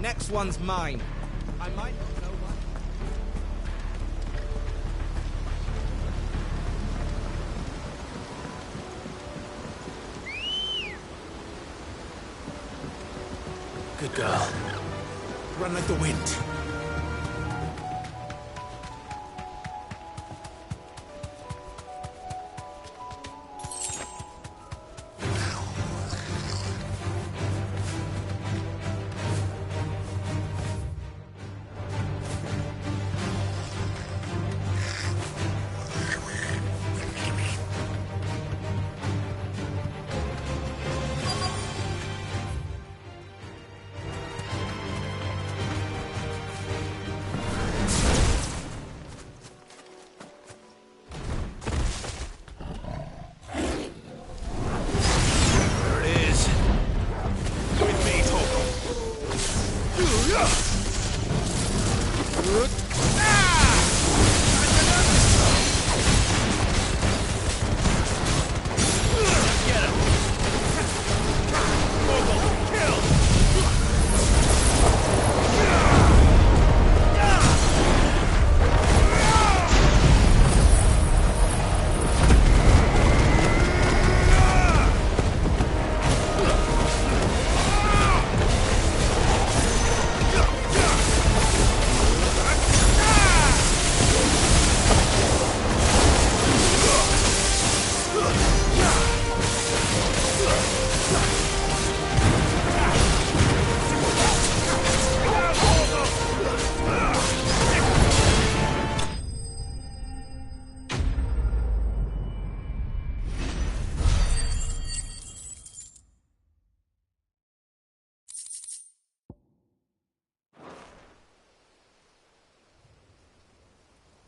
Next one's mine. I might not know why. Good girl. Run like the wind.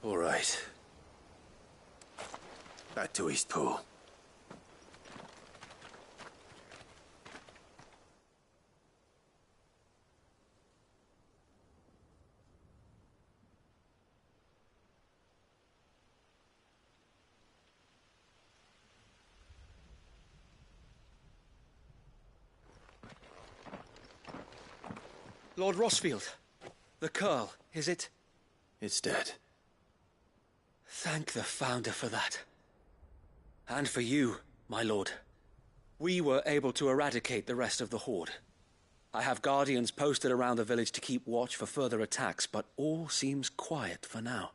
All right. Back to Eastpool. Lord Rossfield, the Curl, is it? It's dead. Thank the Founder for that. And for you, my lord. We were able to eradicate the rest of the Horde. I have guardians posted around the village to keep watch for further attacks, but all seems quiet for now.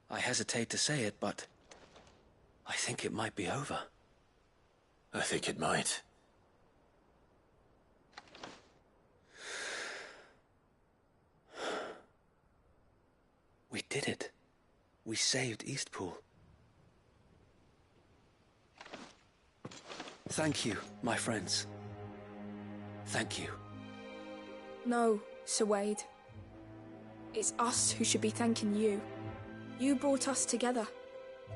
I hesitate to say it, but I think it might be over. I think it might. We did it. We saved Eastpool. Thank you, my friends. Thank you. No, Sir Wade. It's us who should be thanking you. You brought us together.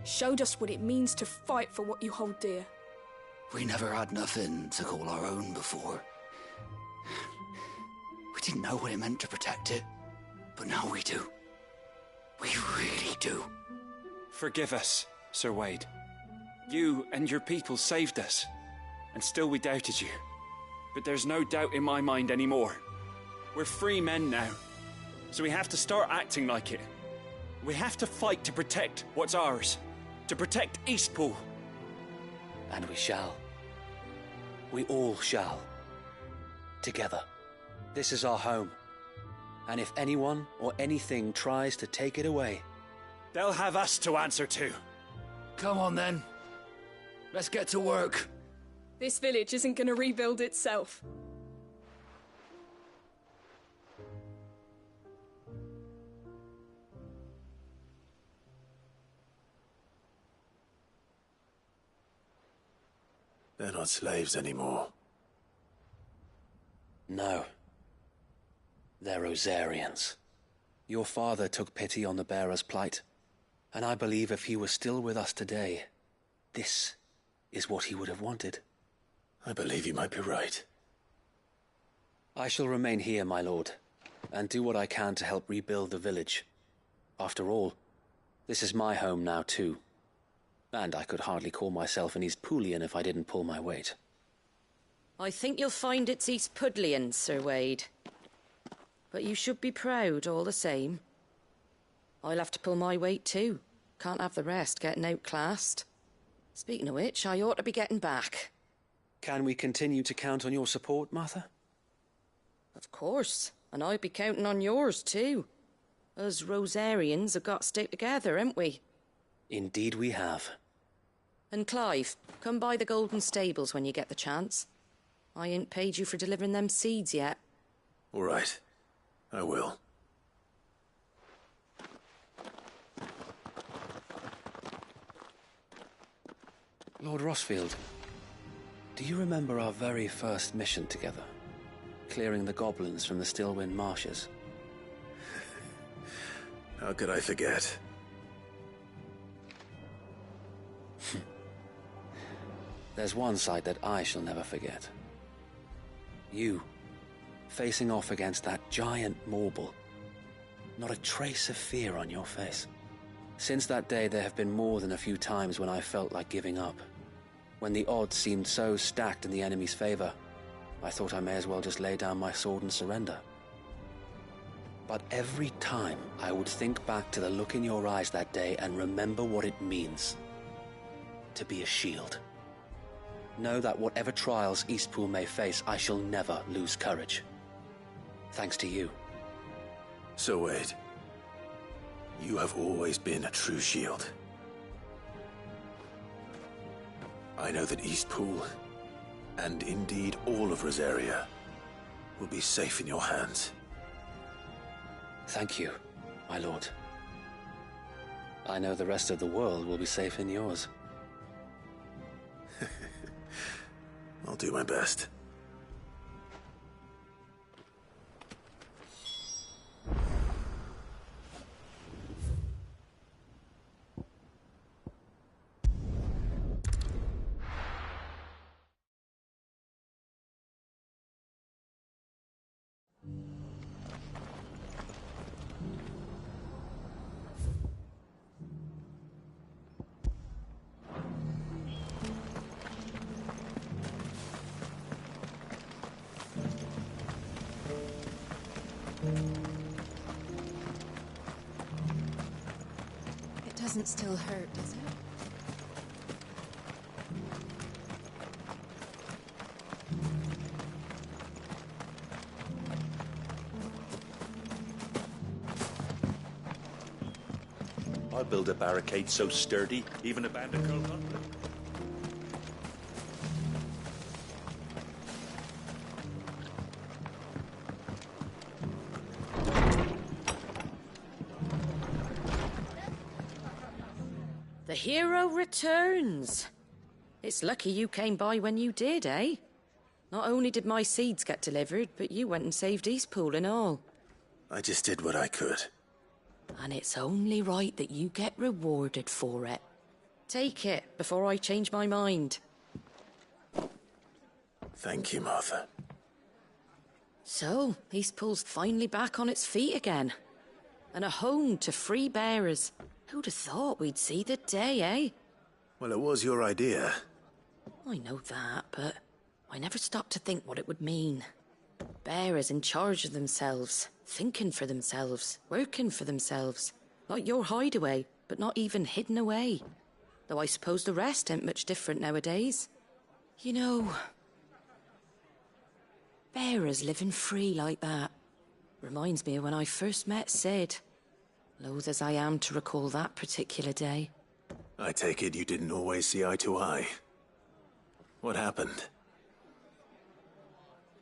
Showed us what it means to fight for what you hold dear. We never had nothing to call our own before. We didn't know what it meant to protect it, but now we do. We really do. Forgive us, Sir Wade. You and your people saved us, and still we doubted you. But there's no doubt in my mind anymore. We're free men now, so we have to start acting like it. We have to fight to protect what's ours, to protect Eastpool. And we shall. We all shall. Together. This is our home. And if anyone or anything tries to take it away, they'll have us to answer to. Come on then. Let's get to work. This village isn't gonna rebuild itself. They're not slaves anymore. no. They're Rosarians. Your father took pity on the bearer's plight, and I believe if he was still with us today, this is what he would have wanted. I believe you might be right. I shall remain here, my lord, and do what I can to help rebuild the village. After all, this is my home now too, and I could hardly call myself an Eastpoolian if I didn't pull my weight. I think you'll find it's Eastpudlian, Sir Wade. But you should be proud all the same. I'll have to pull my weight too. Can't have the rest getting outclassed. Speaking of which, I ought to be getting back. Can we continue to count on your support, Martha? Of course, and I'll be counting on yours too. Us Rosarians have got to stick together, haven't we? Indeed we have. And Clive, come by the Golden Stables when you get the chance. I ain't paid you for delivering them seeds yet. All right. I will. Lord Rossfield, do you remember our very first mission together? Clearing the goblins from the Stillwind marshes? How could I forget? There's one sight that I shall never forget. You, facing off against that giant Morble. Not a trace of fear on your face. Since that day, there have been more than a few times when I felt like giving up. When the odds seemed so stacked in the enemy's favor, I thought I may as well just lay down my sword and surrender. But every time I would think back to the look in your eyes that day and remember what it means to be a shield. Know that whatever trials Eastpool may face, I shall never lose courage. Thanks to you. So Wade, you have always been a true shield. I know that Eastpool, and indeed all of Rosaria, will be safe in your hands. Thank you, my lord. I know the rest of the world will be safe in yours. I'll do my best. It doesn't still hurt, does it? I'll build a barricade so sturdy, even a band of cold hunter. The hero returns. It's lucky you came by when you did, eh? Not only did my seeds get delivered, but you went and saved Eastpool and all. I just did what I could. And it's only right that you get rewarded for it. Take it before I change my mind. Thank you, Martha. So, Eastpool's finally back on its feet again. And a home to free bearers. Who'd have thought we'd see the day, eh? Well, it was your idea. I know that, but I never stopped to think what it would mean. Bearers in charge of themselves, thinking for themselves, working for themselves. Like your hideaway, but not even hidden away. Though I suppose the rest ain't much different nowadays. You know, bearers living free like that reminds me of when I first met Sid. Loath as I am to recall that particular day. I take it you didn't always see eye to eye. What happened?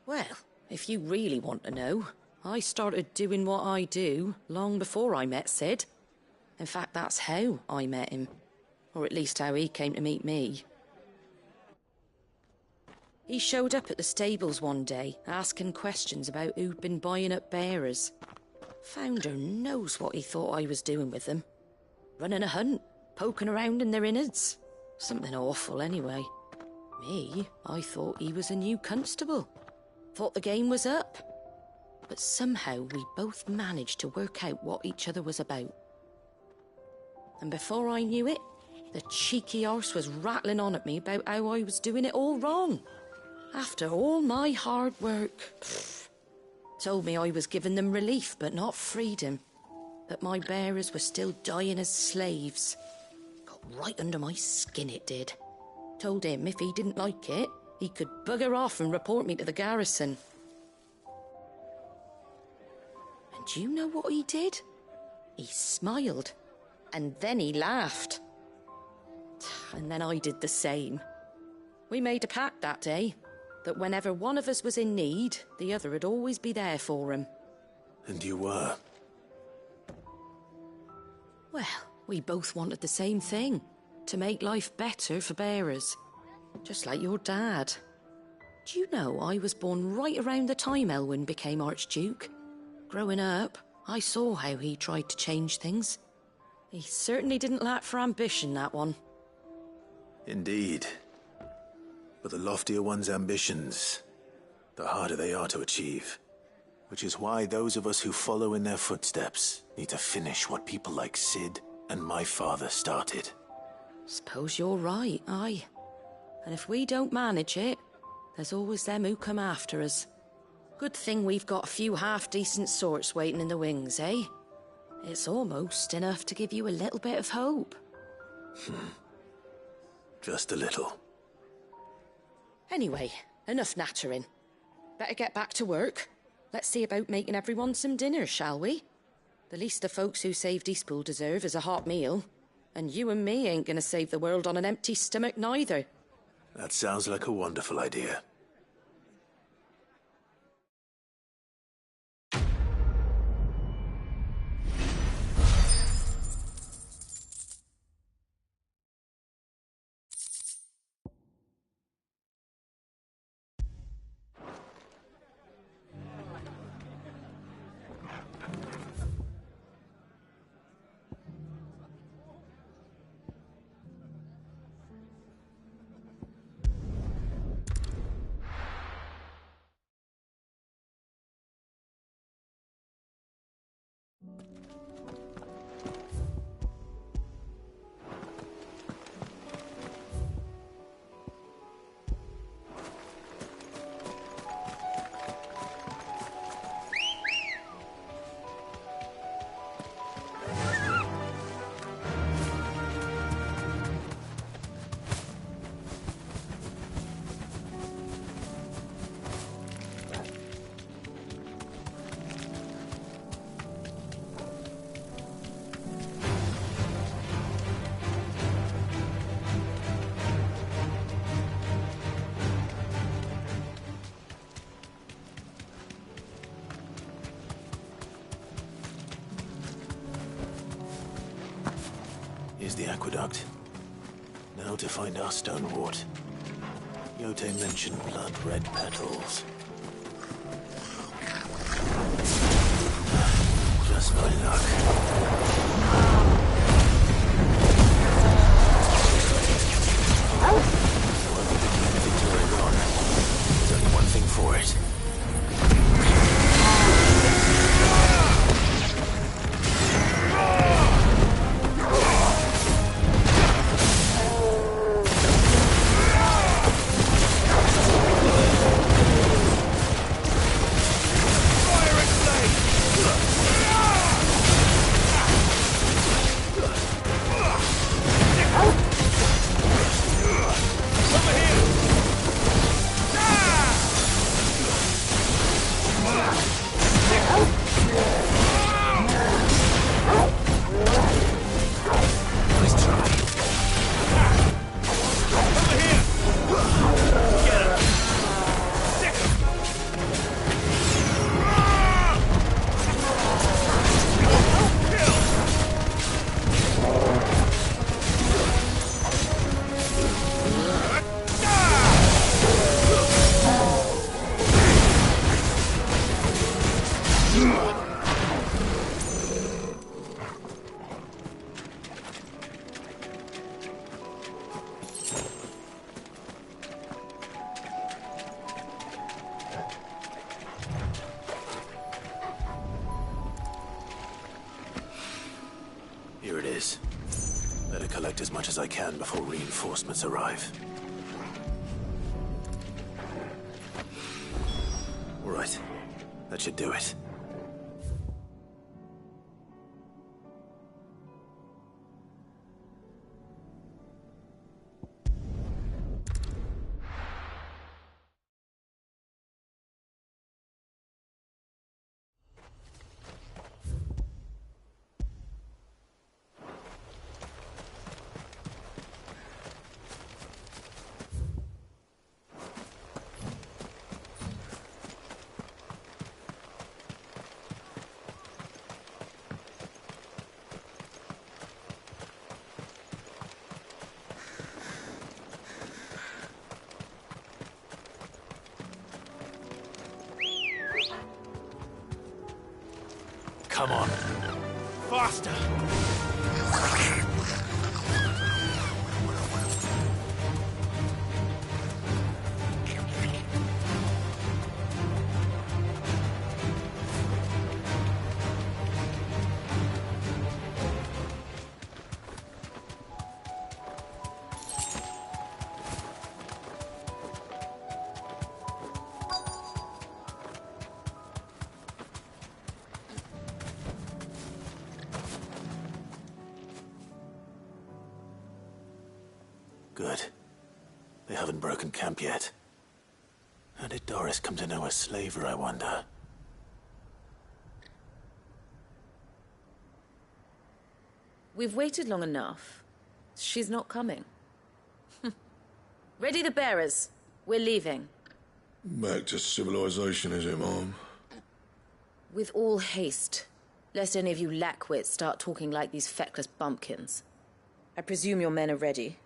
Well, if you really want to know, I started doing what I do long before I met Sid. In fact, that's how I met him. Or at least how he came to meet me. He showed up at the stables one day, asking questions about who'd been buying up bearers. Founder knows what he thought I was doing with them. Running a hunt, poking around in their innards. Something awful anyway. Me, I thought he was a new constable. Thought the game was up. But somehow we both managed to work out what each other was about. And before I knew it, the cheeky arse was rattling on at me about how I was doing it all wrong. After all my hard work. Pfft. Told me I was giving them relief, but not freedom. That my bearers were still dying as slaves. Got right under my skin, it did. Told him if he didn't like it, he could bugger off and report me to the garrison. And do you know what he did? He smiled, and then he laughed. And then I did the same. We made a pact that day, that whenever one of us was in need, the other would always be there for him. And you were? Well, we both wanted the same thing. To make life better for bearers. Just like your dad. Do you know I was born right around the time Elwyn became Archduke? Growing up, I saw how he tried to change things. He certainly didn't lack for ambition, that one. Indeed. But the loftier one's ambitions, the harder they are to achieve. Which is why those of us who follow in their footsteps need to finish what people like Sid and my father started. Suppose you're right, aye. And if we don't manage it, there's always them who come after us. Good thing we've got a few half-decent sorts waiting in the wings, eh? It's almost enough to give you a little bit of hope. Just a little. Anyway, enough nattering. Better get back to work. Let's see about making everyone some dinner, shall we? The least the folks who saved Eastpool deserve is a hot meal. And you and me ain't gonna save the world on an empty stomach neither. That sounds like a wonderful idea. Here's the aqueduct. Now to find our stone wart. Yote mentioned blood-red petals. Just my luck. So I'll be picking anything to early on. There's only one thing for it. Here it is. Better collect as much as I can before reinforcements arrive. All right. That should do it. Come on. Faster! Good. They haven't broken camp yet. How did Doris come to know a slaver, I wonder? We've waited long enough. She's not coming. Ready the bearers. We're leaving. Back to civilization, is it, Mom? With all haste, lest any of you lackwits start talking like these feckless bumpkins. I presume your men are ready.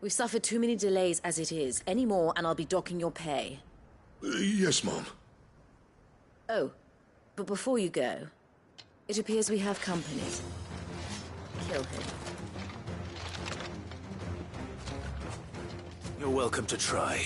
We've suffered too many delays as it is. Any more, and I'll be docking your pay. Yes, Mom. Oh, but before you go, it appears we have company. Kill him. You're welcome to try.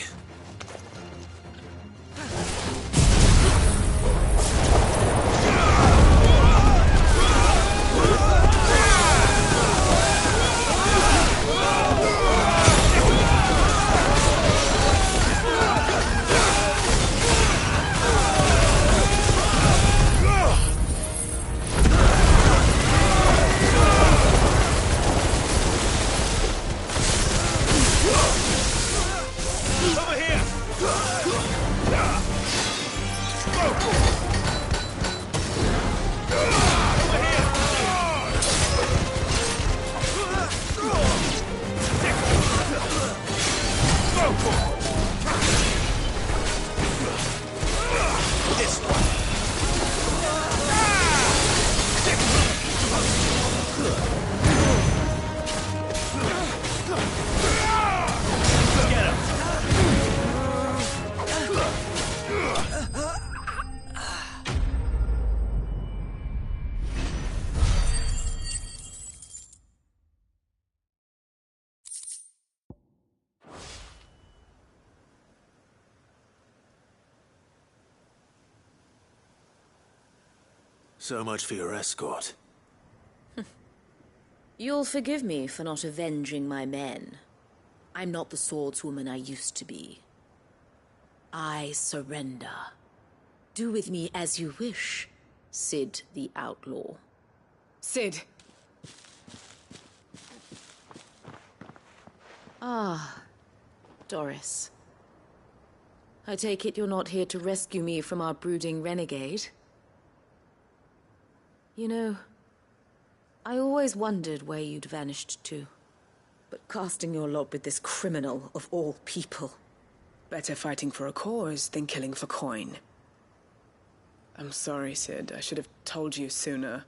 So much for your escort. You'll forgive me for not avenging my men. I'm not the swordswoman I used to be. I surrender. Do with me as you wish, Sid the Outlaw. Sid. Ah, Doris. I take it you're not here to rescue me from our brooding renegade? You know, I always wondered where you'd vanished to. But casting your lot with this criminal of all people. Better fighting for a cause than killing for coin. I'm sorry, Sid. I should have told you sooner.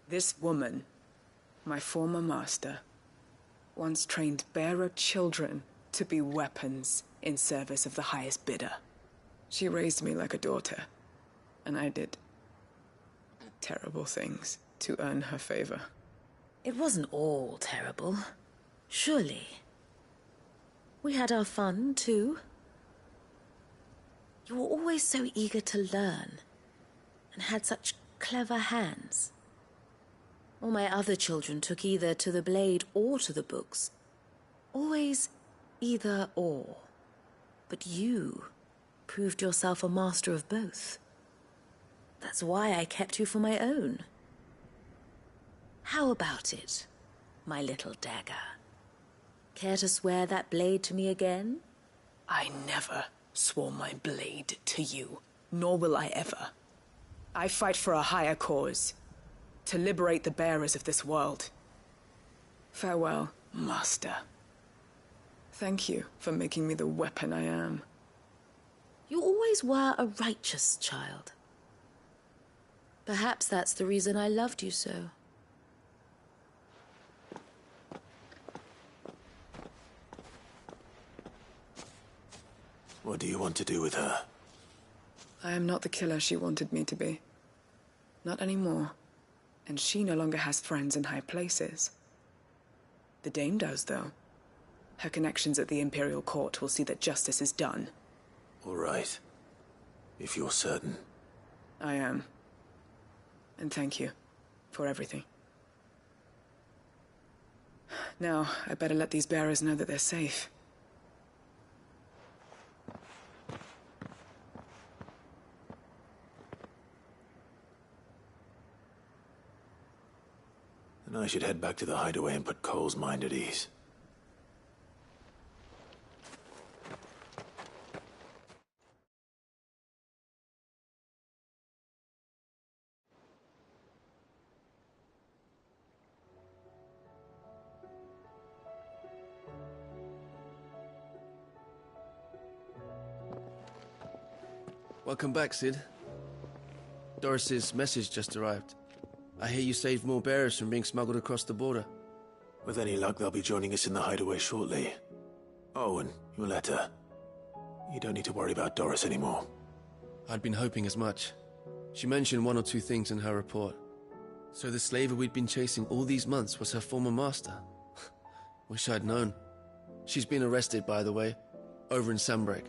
This woman, my former master, once trained bearer children to be weapons in service of the highest bidder. She raised me like a daughter, and I did terrible things to earn her favor. It wasn't all terrible, surely. We had our fun, too. You were always so eager to learn, and had such clever hands. All my other children took either to the blade or to the books. Always either or. But you proved yourself a master of both. That's why I kept you for my own. How about it, my little dagger? Care to swear that blade to me again? I never swore my blade to you, nor will I ever. I fight for a higher cause, to liberate the bearers of this world. Farewell, Master. Thank you for making me the weapon I am. You always were a righteous child. Perhaps that's the reason I loved you so. What do you want to do with her? I am not the killer she wanted me to be. Not anymore. And she no longer has friends in high places. The Dame does, though. Her connections at the Imperial Court will see that justice is done. All right. If you're certain. I am. And thank you for everything. Now, I better let these bearers know that they're safe. And I should head back to the hideaway and put Cole's mind at ease. Welcome back, Sid. Doris's message just arrived. I hear you saved more bearers from being smuggled across the border. With any luck, they'll be joining us in the hideaway shortly. Oh, and your letter. You don't need to worry about Doris anymore. I'd been hoping as much. She mentioned one or two things in her report. So the slaver we'd been chasing all these months was her former master. Wish I'd known. She's been arrested, by the way, over in Sandbreak.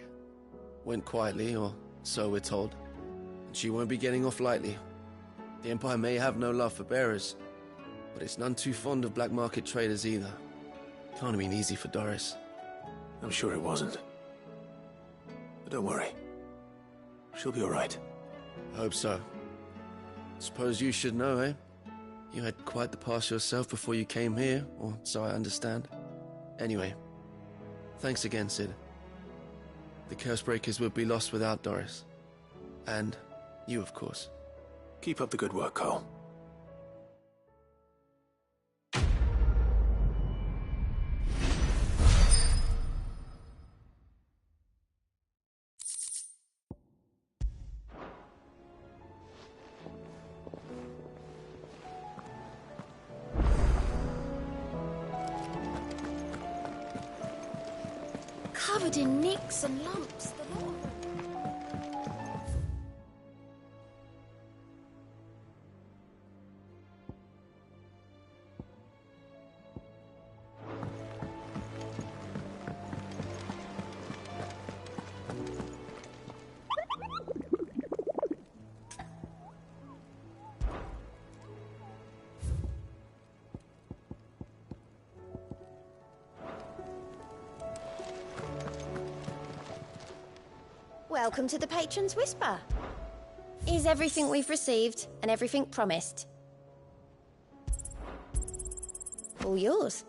Went quietly, or so we're told. And she won't be getting off lightly. The Empire may have no love for bearers, but it's none too fond of black market traders either. Can't have been easy for Doris. I'm sure it wasn't. But don't worry. She'll be all right. I hope so. Suppose you should know, eh? You had quite the past yourself before you came here, or so I understand. Anyway, thanks again, Sid. The Cursebreakers would be lost without Doris. And you, of course. Keep up the good work, Cole. Covered in nicks and lumps, the lot of them. Welcome to the Patron's Whisper. Is everything we've received and everything promised? All yours.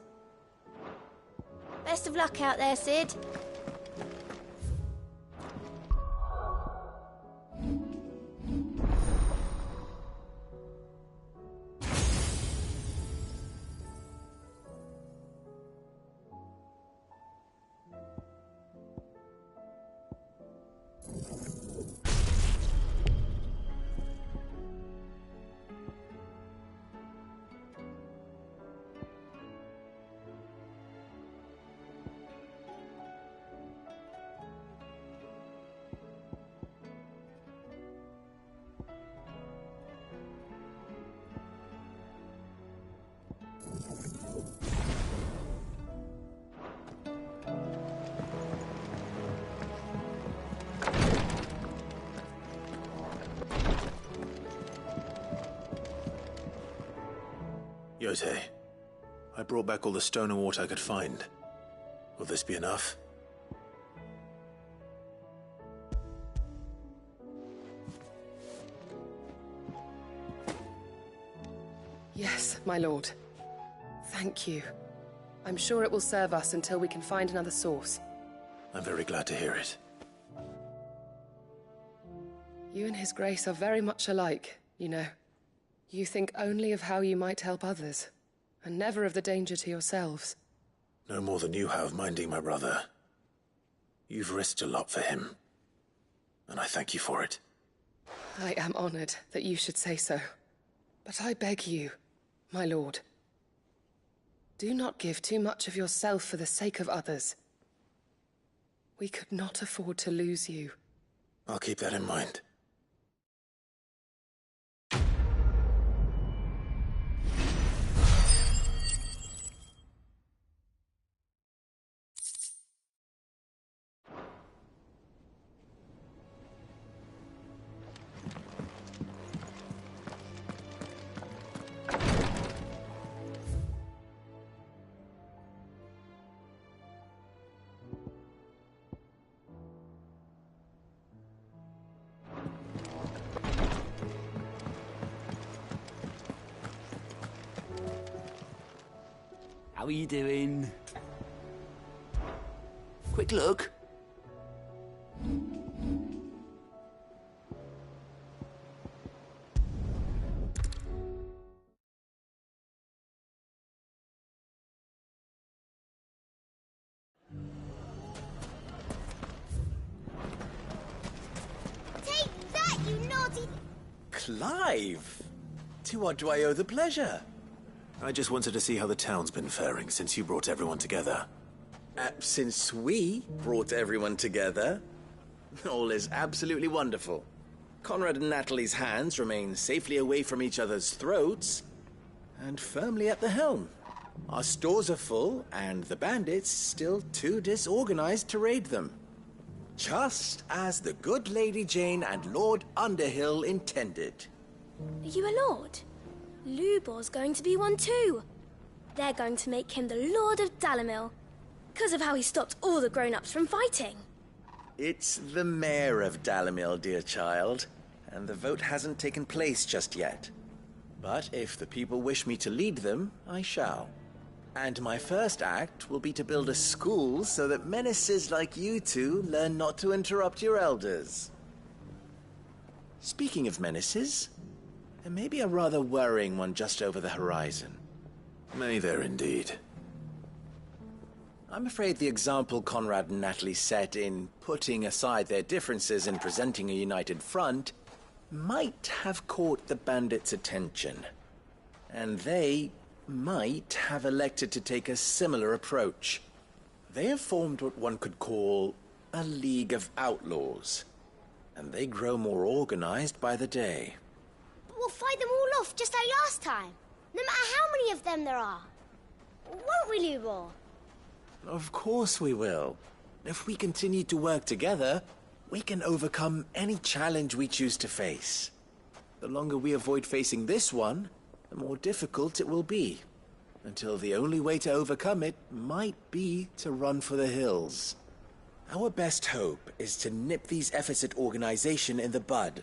Best of luck out there, Sid. Yotei, I brought back all the stone and water I could find. Will this be enough? Yes, my lord. Thank you. I'm sure it will serve us until we can find another source. I'm very glad to hear it. You and His Grace are very much alike, you know. You think only of how you might help others, and never of the danger to yourselves. No more than you have minding my brother. You've risked a lot for him, and I thank you for it. I am honored that you should say so. But I beg you, my lord, do not give too much of yourself for the sake of others. We could not afford to lose you. I'll keep that in mind. How are you doing? Quick look. Take that, you naughty... Clive! To what do I owe the pleasure? I just wanted to see how the town's been faring since you brought everyone together. Since we brought everyone together, all is absolutely wonderful. Conrad and Natalie's hands remain safely away from each other's throats and firmly at the helm. Our stores are full, and the bandits still too disorganized to raid them. Just as the good Lady Jane and Lord Underhill intended. Are you a lord? Lubor's going to be one too. They're going to make him the Lord of Dalimil, because of how he stopped all the grown-ups from fighting. It's the mayor of Dalimil, dear child, and the vote hasn't taken place just yet. But if the people wish me to lead them, I shall. And my first act will be to build a school so that menaces like you two learn not to interrupt your elders. Speaking of menaces, there may be a rather worrying one just over the horizon. May there indeed. I'm afraid the example Conrad and Natalie set in putting aside their differences and presenting a united front might have caught the bandits' attention. And they might have elected to take a similar approach. They have formed what one could call a League of Outlaws, and they grow more organized by the day. But we'll fight them all off just like last time, no matter how many of them there are. Won't we, Lubor? Of course we will. If we continue to work together, we can overcome any challenge we choose to face. The longer we avoid facing this one, the more difficult it will be. Until the only way to overcome it might be to run for the hills. Our best hope is to nip these efforts at organization in the bud,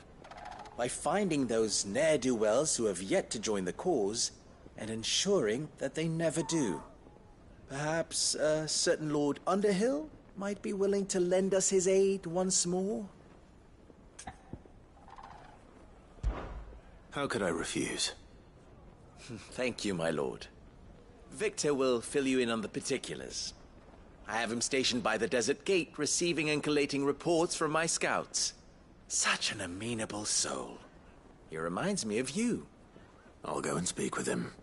by finding those ne'er-do-wells who have yet to join the cause, and ensuring that they never do. Perhaps a certain Lord Underhill might be willing to lend us his aid once more? How could I refuse? Thank you, my lord. Victor will fill you in on the particulars. I have him stationed by the desert gate, receiving and collating reports from my scouts. Such an amenable soul. He reminds me of you. I'll go and speak with him.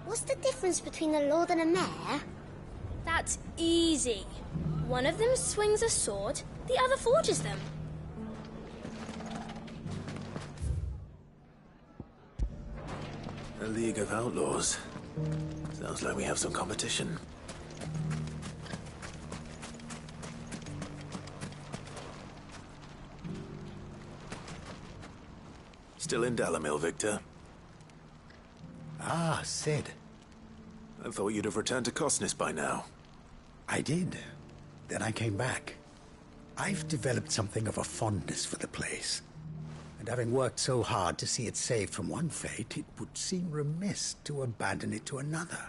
What's the difference between a lord and a mayor? That's easy. One of them swings a sword, the other forges them. A League of Outlaws. Sounds like we have some competition. Still in Dalimil, Victor? Ah, Sid. I thought you'd have returned to Cosnis by now. I did. Then I came back. I've developed something of a fondness for the place. And having worked so hard to see it saved from one fate, it would seem remiss to abandon it to another.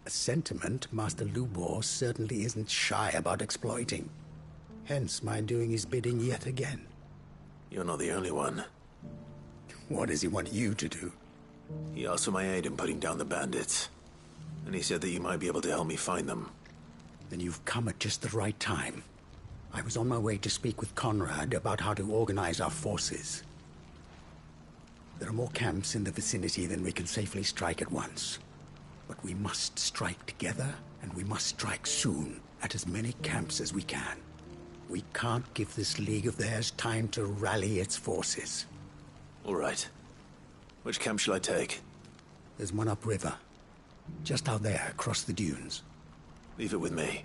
A sentiment Master Lubor certainly isn't shy about exploiting. Hence my doing his bidding yet again. You're not the only one. What does he want you to do? He asked for my aid in putting down the bandits. And he said that you might be able to help me find them. Then you've come at just the right time. I was on my way to speak with Conrad about how to organize our forces. There are more camps in the vicinity than we can safely strike at once. But we must strike together, and we must strike soon at as many camps as we can. We can't give this league of theirs time to rally its forces. All right. Which camp shall I take? There's one upriver. Just out there, across the dunes. Leave it with me.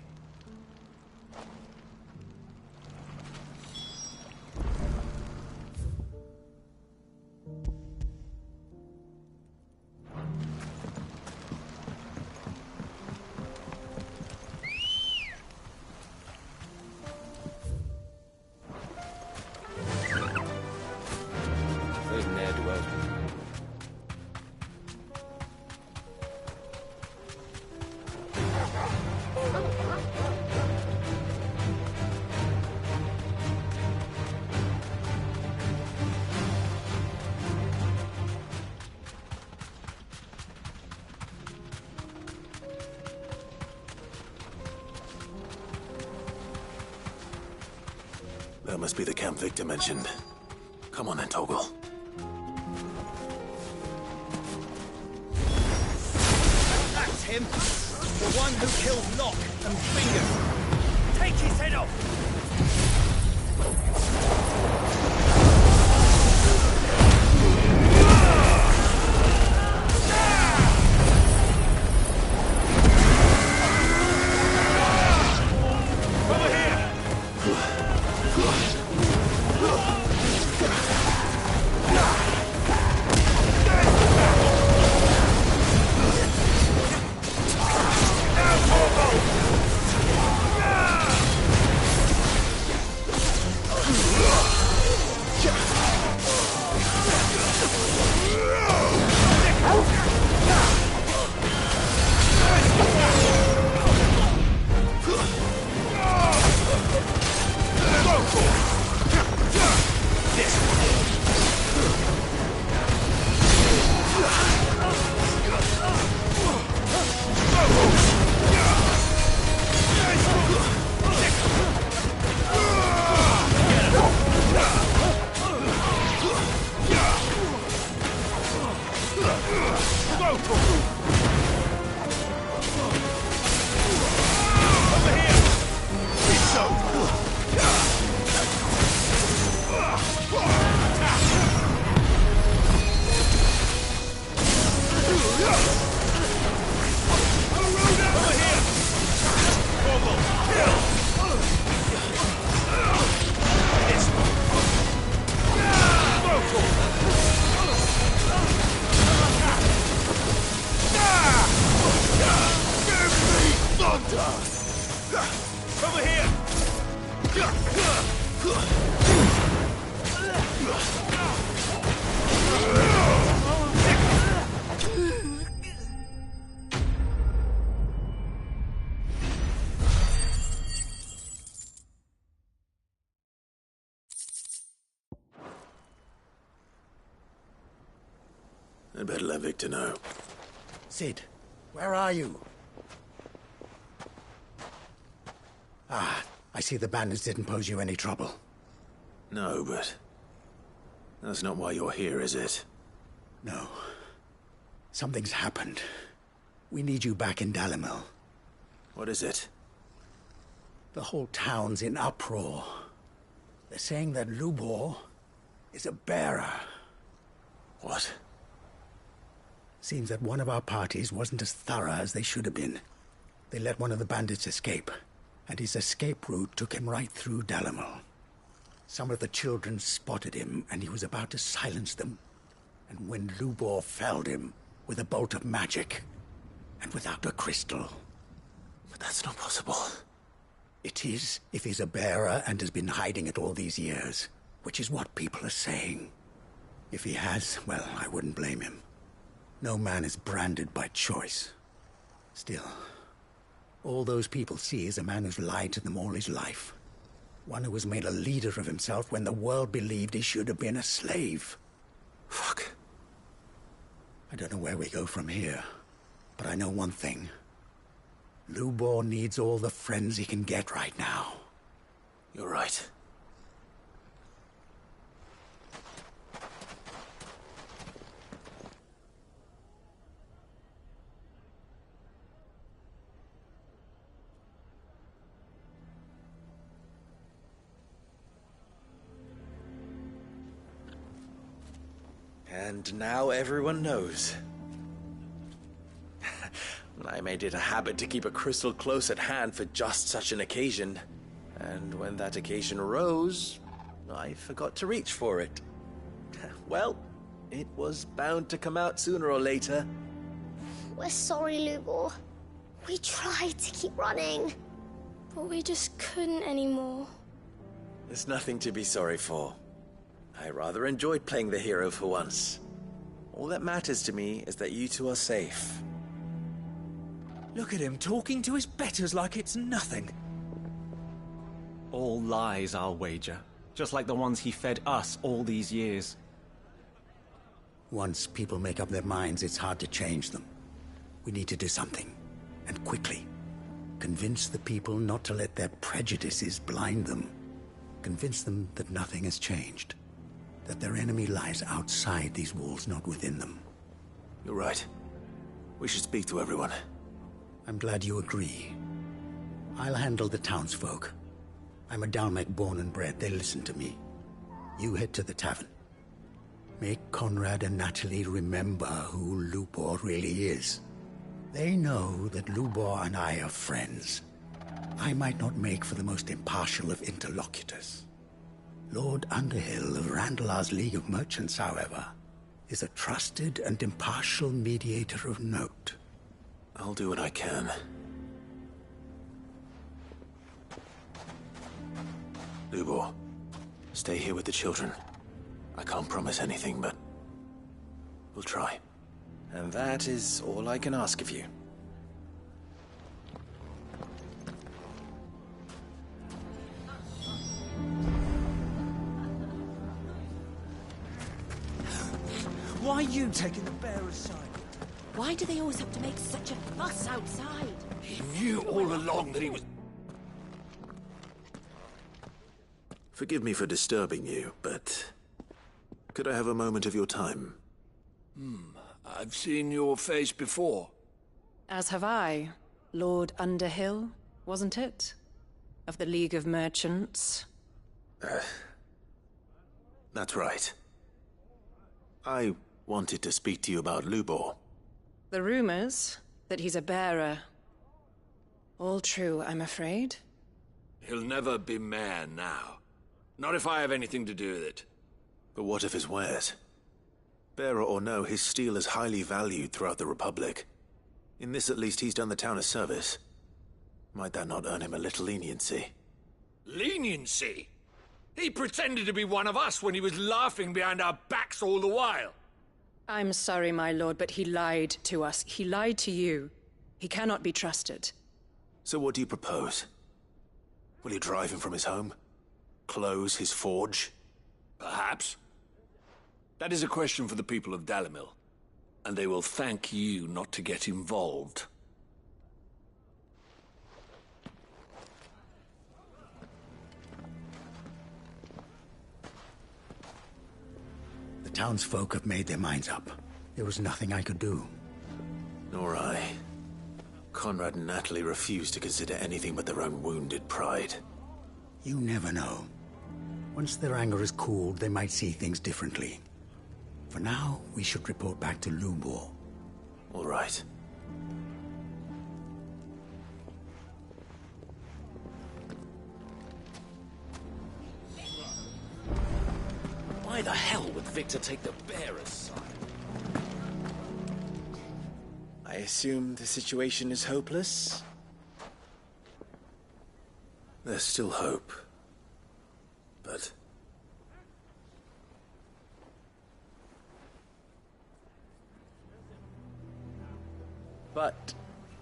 Those ne'er-do-wells. That must be the camp Victor mentioned. Come on then, Toggle. That's him! The one who killed Locke and Finger! Take his head off! I'd better let Victor know. Sid, where are you? Ah, I see the bandits didn't pose you any trouble. No, but that's not why you're here, is it? No. Something's happened. We need you back in Dalimil. What is it? The whole town's in uproar. They're saying that Lubor is a bearer. What? Seems that one of our parties wasn't as thorough as they should have been. They let one of the bandits escape, and his escape route took him right through Dalimil. Some of the children spotted him, and he was about to silence them. And when Lubor felled him with a bolt of magic, and without a crystal. But that's not possible. It is, if he's a bearer and has been hiding it all these years, which is what people are saying. If he has, well, I wouldn't blame him. No man is branded by choice. Still, all those people see is a man who's lied to them all his life. One who was made a leader of himself when the world believed he should have been a slave. Fuck. I don't know where we go from here, but I know one thing. Lubor needs all the friends he can get right now. You're right. And now everyone knows. I made it a habit to keep a crystal close at hand for just such an occasion. And when that occasion arose, I forgot to reach for it. Well, it was bound to come out sooner or later. We're sorry, Lubor. We tried to keep running. But we just couldn't anymore. There's nothing to be sorry for. I rather enjoyed playing the hero for once. All that matters to me is that you two are safe. Look at him talking to his betters like it's nothing. All lies, I'll wager. Just like the ones he fed us all these years. Once people make up their minds, it's hard to change them. We need to do something, and quickly. Convince the people not to let their prejudices blind them. Convince them that nothing has changed. That their enemy lies outside these walls, not within them. You're right. We should speak to everyone. I'm glad you agree. I'll handle the townsfolk. I'm a Dalmec born and bred. They'll listen to me. You head to the tavern. Make Conrad and Natalie remember who Lubor really is. They know that Lubor and I are friends. I might not make for the most impartial of interlocutors. Lord Underhill of Randalar's League of Merchants, however, is a trusted and impartial mediator of note. I'll do what I can. Lubor, stay here with the children. I can't promise anything, but we'll try. And that is all I can ask of you. Why are you taking the bearer's side? Why do they always have to make such a fuss outside? He knew all along that he was... Forgive me for disturbing you, but could I have a moment of your time? I've seen your face before. As have I. Lord Underhill, wasn't it? Of the League of Merchants. That's right. I wanted to speak to you about Lubor. The rumors that he's a bearer. All true, I'm afraid. He'll never be mayor now. Not if I have anything to do with it. But what of his wares? Bearer or no, his steel is highly valued throughout the Republic. In this at least he's done the town a service. Might that not earn him a little leniency? Leniency? He pretended to be one of us when he was laughing behind our backs all the while. I'm sorry, my lord, but he lied to us. He lied to you. He cannot be trusted. So what do you propose? Will you drive him from his home? Close his forge? Perhaps. That is a question for the people of Dalimil, and they will thank you not to get involved. The townsfolk have made their minds up. There was nothing I could do. Nor I. Conrad and Natalie refused to consider anything but their own wounded pride. You never know. Once their anger is cooled, they might see things differently. For now, we should report back to Lubor. All right. Why the hell would Victor take the bearer's side? I assume the situation is hopeless? There's still hope. But... But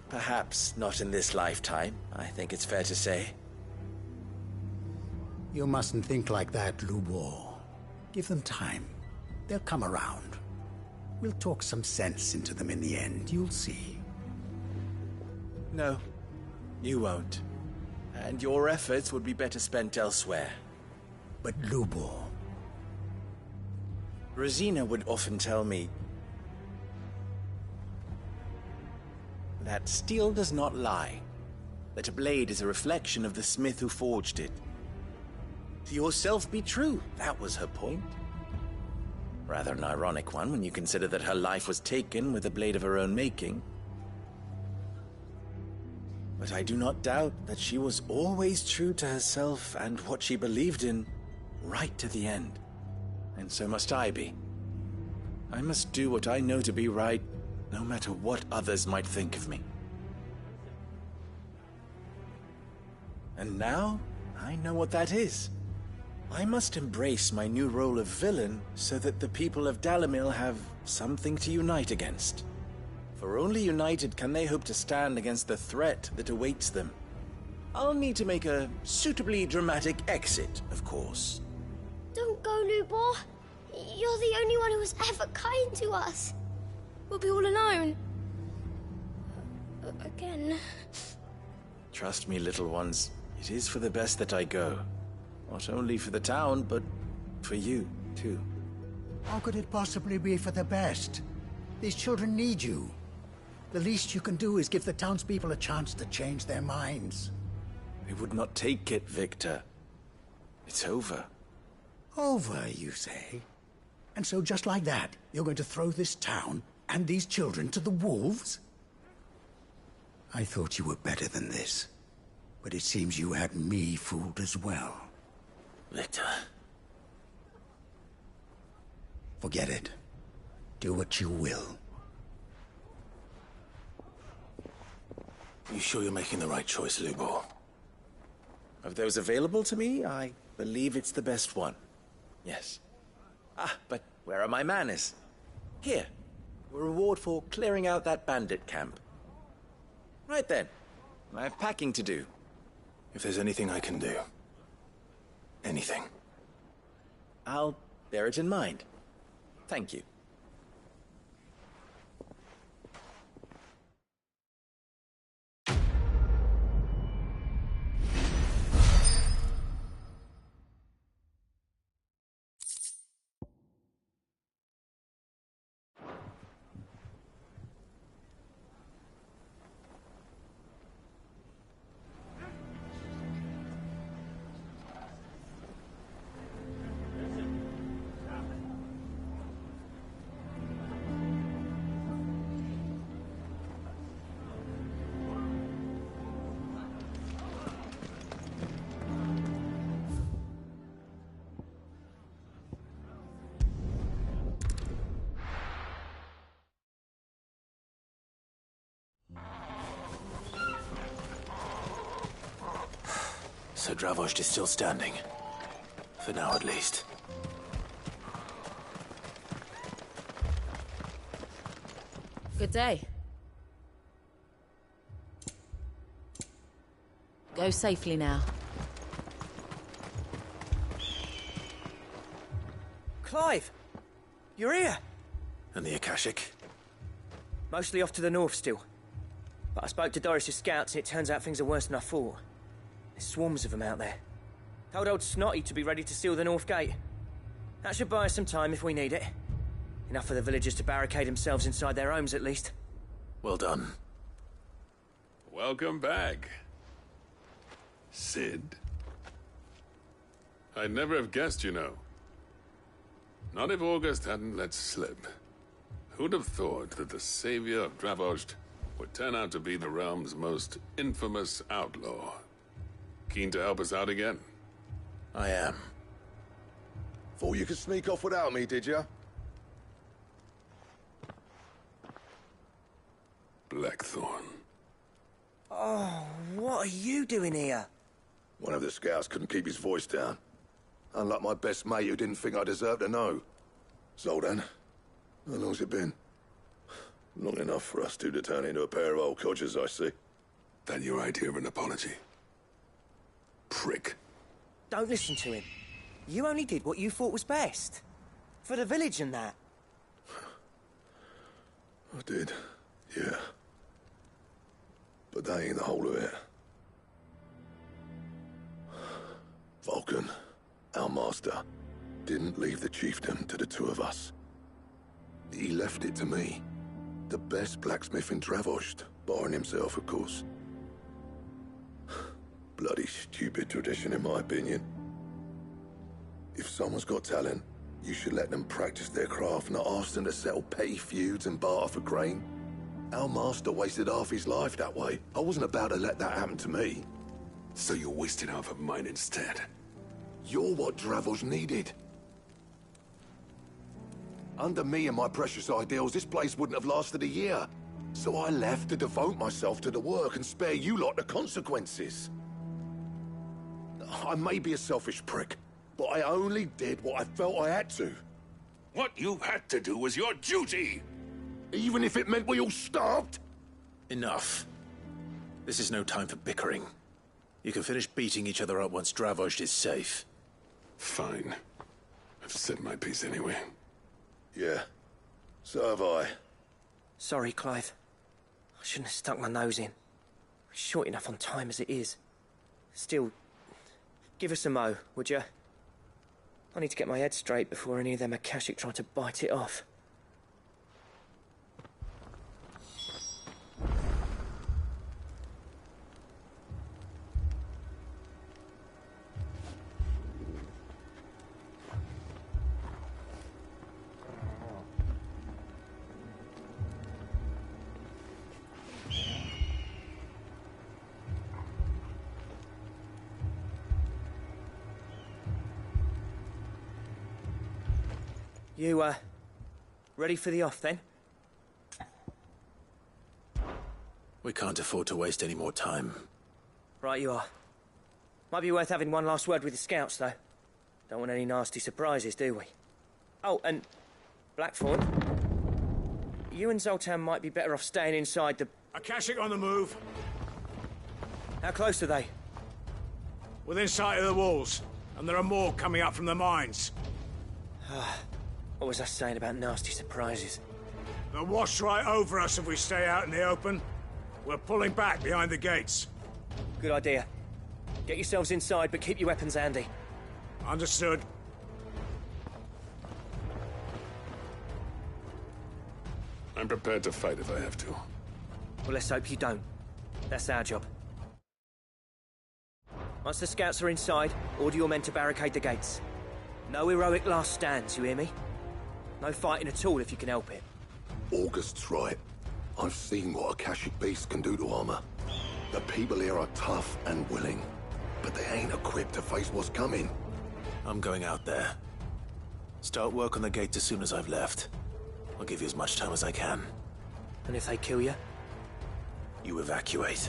perhaps not in this lifetime, I think it's fair to say. You mustn't think like that, Lubor. Give them time. They'll come around. We'll talk some sense into them in the end, you'll see. No, you won't. And your efforts would be better spent elsewhere. But Lubor... Rosina would often tell me that steel does not lie, that a blade is a reflection of the smith who forged it. To yourself be true, that was her point. Rather an ironic one when you consider that her life was taken with a blade of her own making. But I do not doubt that she was always true to herself and what she believed in, right to the end. And so must I be. I must do what I know to be right, no matter what others might think of me. And now, I know what that is. I must embrace my new role of villain so that the people of Dalimil have something to unite against. For only united can they hope to stand against the threat that awaits them. I'll need to make a suitably dramatic exit, of course. Don't go, Lubor. You're the only one who was ever kind to us. We'll be all alone. Again. Trust me, little ones. It is for the best that I go. Not only for the town, but for you, too. How could it possibly be for the best? These children need you. The least you can do is give the townspeople a chance to change their minds. They would not take it, Victor. It's over. Over, you say? And so just like that, you're going to throw this town and these children to the wolves? I thought you were better than this. But it seems you had me fooled as well. Victor. Forget it. Do what you will. You sure you're making the right choice, Lubor? Of those available to me, I believe it's the best one. Yes. Ah, but where are my manners? Here. A reward for clearing out that bandit camp. Right then. I have packing to do. If there's anything I can do. Anything. I'll bear it in mind. Thank you. So Dravost is still standing. For now, at least. Good day. Go safely now. Clive! You're here! And the Akashic? Mostly off to the north still. But I spoke to Doris's scouts and it turns out things are worse than I thought. There's swarms of them out there. Told old Snotty to be ready to seal the north gate. That should buy us some time if we need it. Enough for the villagers to barricade themselves inside their homes, at least. Well done. Welcome back, Sid. I'd never have guessed, you know. Not if August hadn't let slip. Who'd have thought that the savior of Dravost would turn out to be the realm's most infamous outlaw? Keen to help us out again? I am. Thought you could sneak off without me, did you? Blackthorn. Oh, what are you doing here? One of the scouts couldn't keep his voice down. Unlike my best mate who didn't think I deserved to know. Zoldan, how long's it been? Long enough for us two to turn into a pair of old codgers, I see. That your idea of an apology? Prick. Don't listen to him. You only did what you thought was best. For the village and that. I did, yeah. But that ain't the whole of it. Vulcan, our master, didn't leave the chiefdom to the two of us. He left it to me. The best blacksmith in Dravost, barring himself, of course. Bloody stupid tradition, in my opinion. If someone's got talent, you should let them practice their craft, not ask them to settle petty feuds and barter for grain. Our master wasted half his life that way. I wasn't about to let that happen to me. So you wasted half of mine instead? You're what Dravost needed. Under me and my precious ideals, this place wouldn't have lasted a year. So I left to devote myself to the work and spare you lot the consequences. I may be a selfish prick, but I only did what I felt I had to. What you had to do was your duty! Even if it meant we all starved? Enough. This is no time for bickering. You can finish beating each other up once Dravost is safe. Fine. I've said my piece anyway. Yeah. So have I. Sorry, Clive. I shouldn't have stuck my nose in. We're short enough on time as it is. Still, give us a mo, would you? I need to get my head straight before any of them Akashic try to bite it off. You, ready for the off, then? We can't afford to waste any more time. Right you are. Might be worth having one last word with the scouts, though. Don't want any nasty surprises, do we? Oh, and Blackthorn, you and Zoltan might be better off staying inside the... Akashic on the move. How close are they? Within sight of the walls, and there are more coming up from the mines. What was I saying about nasty surprises? They'll wash right over us if we stay out in the open. We're pulling back behind the gates. Good idea. Get yourselves inside, but keep your weapons handy. Understood. I'm prepared to fight if I have to. Well, let's hope you don't. That's our job. Once the scouts are inside, order your men to barricade the gates. No heroic last stands, you hear me? No fighting at all if you can help it. August's right. I've seen what Akashic beasts can do to armor. The people here are tough and willing, but they ain't equipped to face what's coming. I'm going out there. Start work on the gate as soon as I've left. I'll give you as much time as I can. And if they kill you? You evacuate.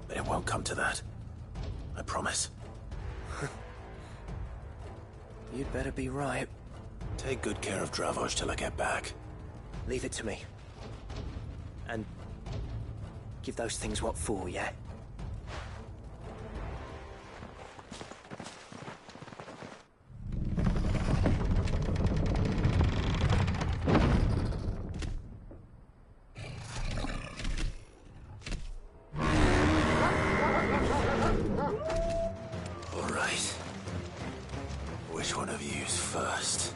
But it won't come to that. I promise. You'd better be right. Take good care of Dravost till I get back. Leave it to me. And give those things what for, yeah? All right. Which one of you's first?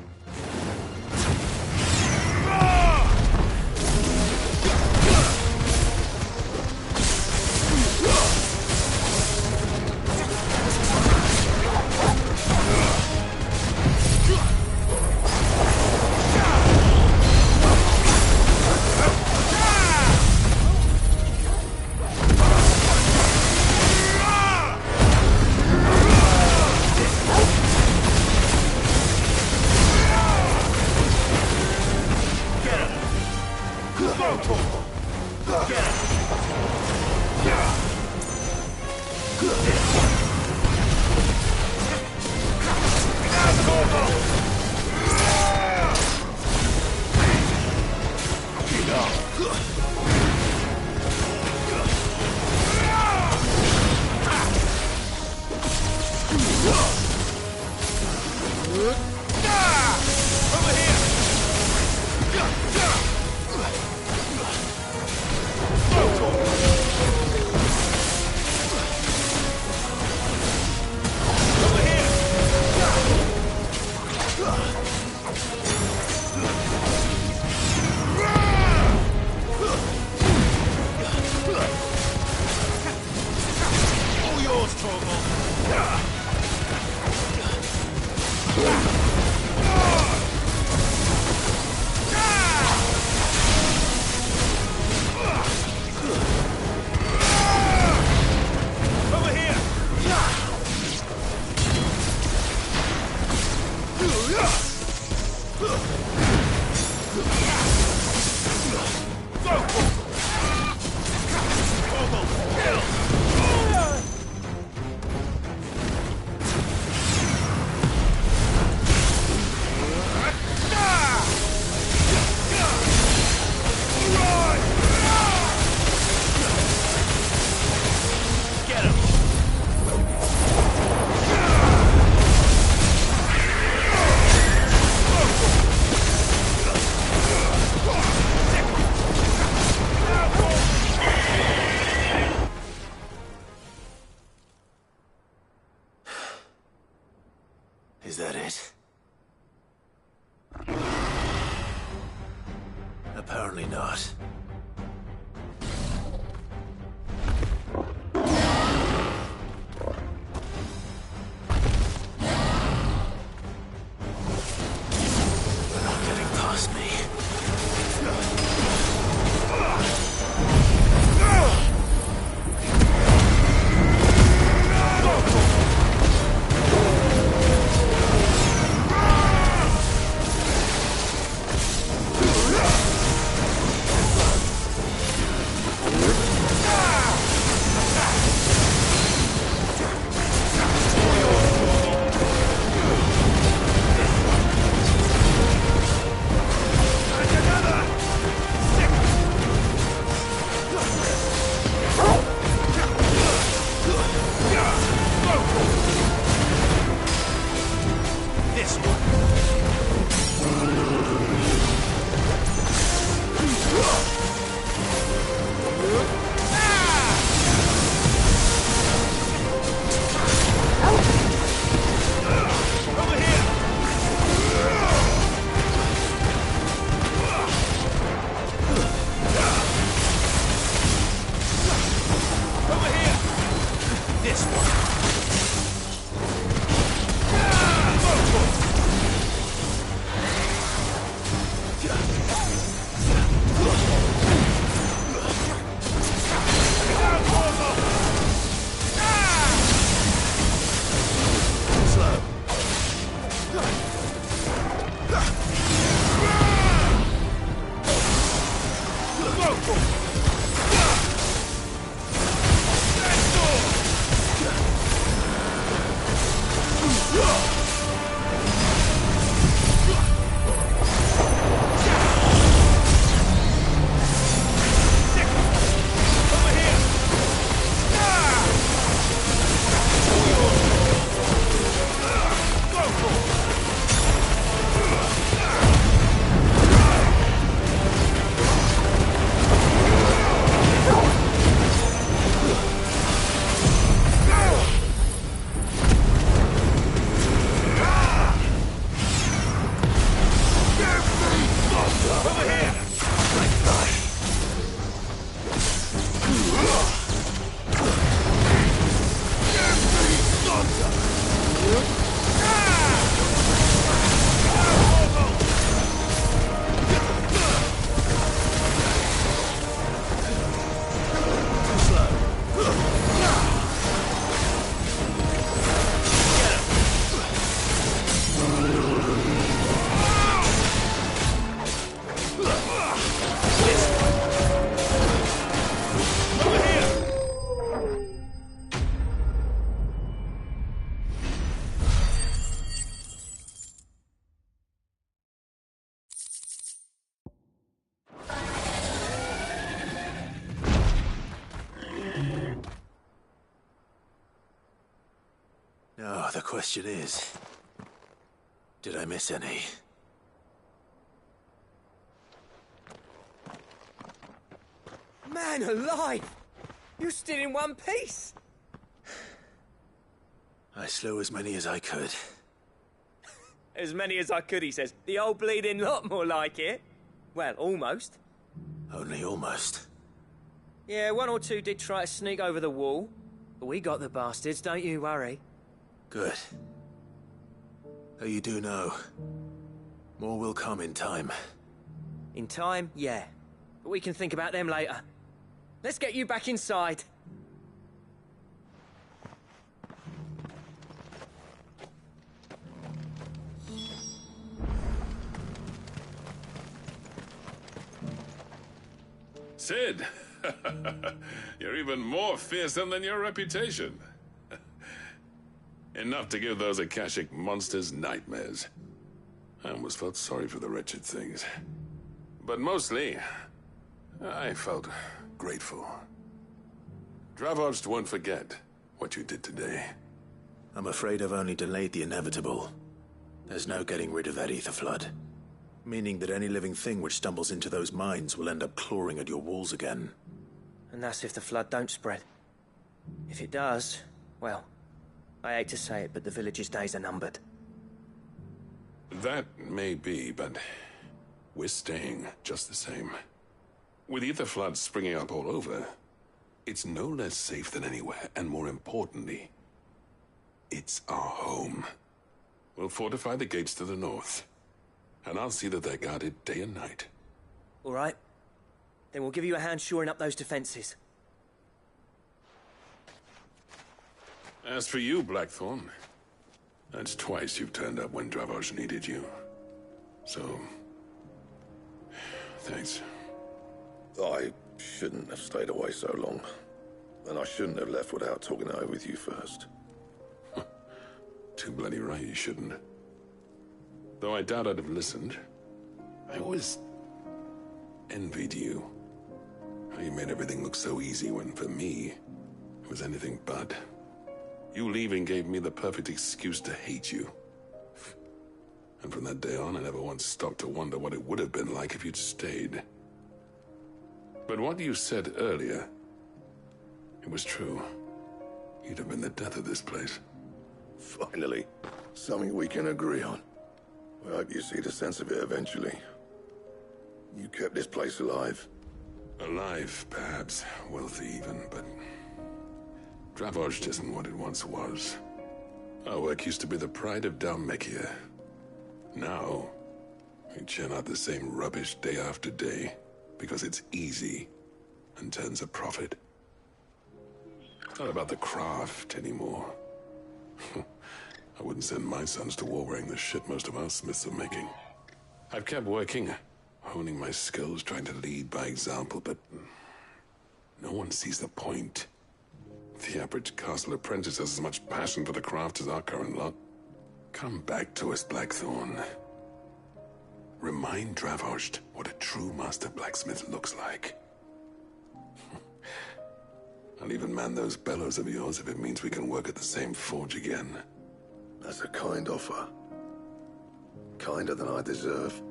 Apparently not. They're not getting past me. Now, the question is, did I miss any? Man alive! You're still in one piece! I slew as many as I could. As many as I could, he says. The old bleeding lot, more like it. Well, almost. Only almost. Yeah, one or two did try to sneak over the wall. But we got the bastards, don't you worry. Good. Though you do know, more will come in time. In time, yeah. But we can think about them later. Let's get you back inside. Sid! You're even more fearsome than your reputation. Enough to give those Akashic monsters nightmares. I almost felt sorry for the wretched things. But mostly, I felt grateful. Dravojst won't forget what you did today. I'm afraid I've only delayed the inevitable. There's no getting rid of that ether flood. Meaning that any living thing which stumbles into those mines will end up clawing at your walls again. And that's if the flood don't spread. If it does, well, I hate to say it, but the village's days are numbered. That may be, but we're staying just the same. With ether floods springing up all over, it's no less safe than anywhere, and more importantly, it's our home. We'll fortify the gates to the north, and I'll see that they're guarded day and night. All right. Then we'll give you a hand shoring up those defenses. As for you, Blackthorn, that's twice you've turned up when Dravos needed you. So, thanks. I shouldn't have stayed away so long. And I shouldn't have left without talking it over with you first. Too bloody right you shouldn't. Though I doubt I'd have listened. I always envied you. How you made everything look so easy when, for me, it was anything but. You leaving gave me the perfect excuse to hate you. And from that day on, I never once stopped to wonder what it would have been like if you'd stayed. But what you said earlier, it was true. You'd have been the death of this place. Finally, something we can agree on. I hope you see the sense of it eventually. You kept this place alive. Alive, perhaps. Wealthy even, but Dravos isn't what it once was. Our work used to be the pride of Dalmekia. Now, we churn out the same rubbish day after day because it's easy and turns a profit. It's not about the craft anymore. I wouldn't send my sons to war wearing the shit most of our smiths are making. I've kept working, honing my skills, trying to lead by example, but no one sees the point. The average castle apprentice has as much passion for the craft as our current lot. Come back to us, Blackthorn. Remind Dravos what a true master blacksmith looks like. I'll even man those bellows of yours if it means we can work at the same forge again. That's a kind offer. Kinder than I deserve.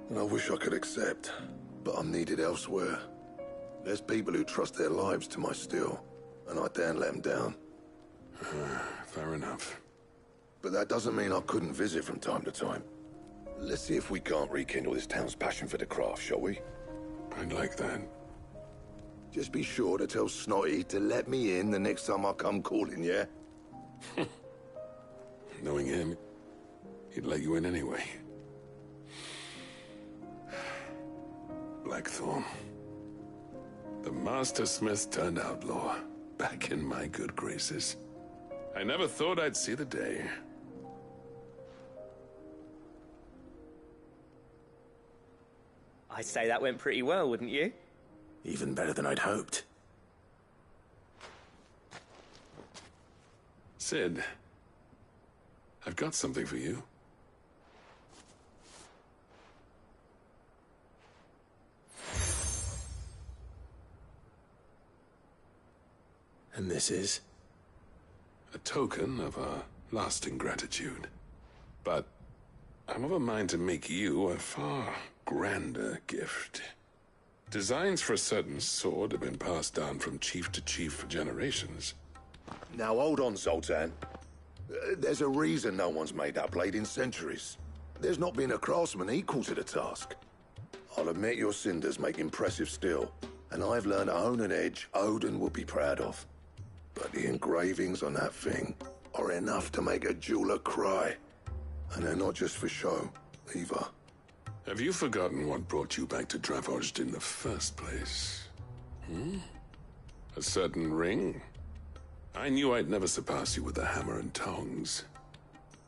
And I wish I could accept, but I'm needed elsewhere. There's people who trust their lives to my steel, and I daren't let them down. Fair enough. But that doesn't mean I couldn't visit from time to time. Let's see if we can't rekindle this town's passion for the craft, shall we? I'd like that. Just be sure to tell Snotty to let me in the next time I come calling, yeah? Knowing him, he'd let you in anyway. Blackthorn. The Master Smith turned outlaw, back in my good graces. I never thought I'd see the day. I'd say that went pretty well, wouldn't you? Even better than I'd hoped. Sid, I've got something for you. And this is? A token of our lasting gratitude. But I'm of a mind to make you a far grander gift. Designs for a certain sword have been passed down from chief to chief for generations. Now hold on, Zoltan. There's a reason no one's made that blade in centuries. There's not been a craftsman equal to the task. I'll admit your cinders make impressive steel, and I've learned to hone an edge Odin will be proud of. But the engravings on that thing are enough to make a jeweler cry. And they're not just for show, either. Have you forgotten what brought you back to Dravos in the first place? A certain ring? I knew I'd never surpass you with the hammer and tongs.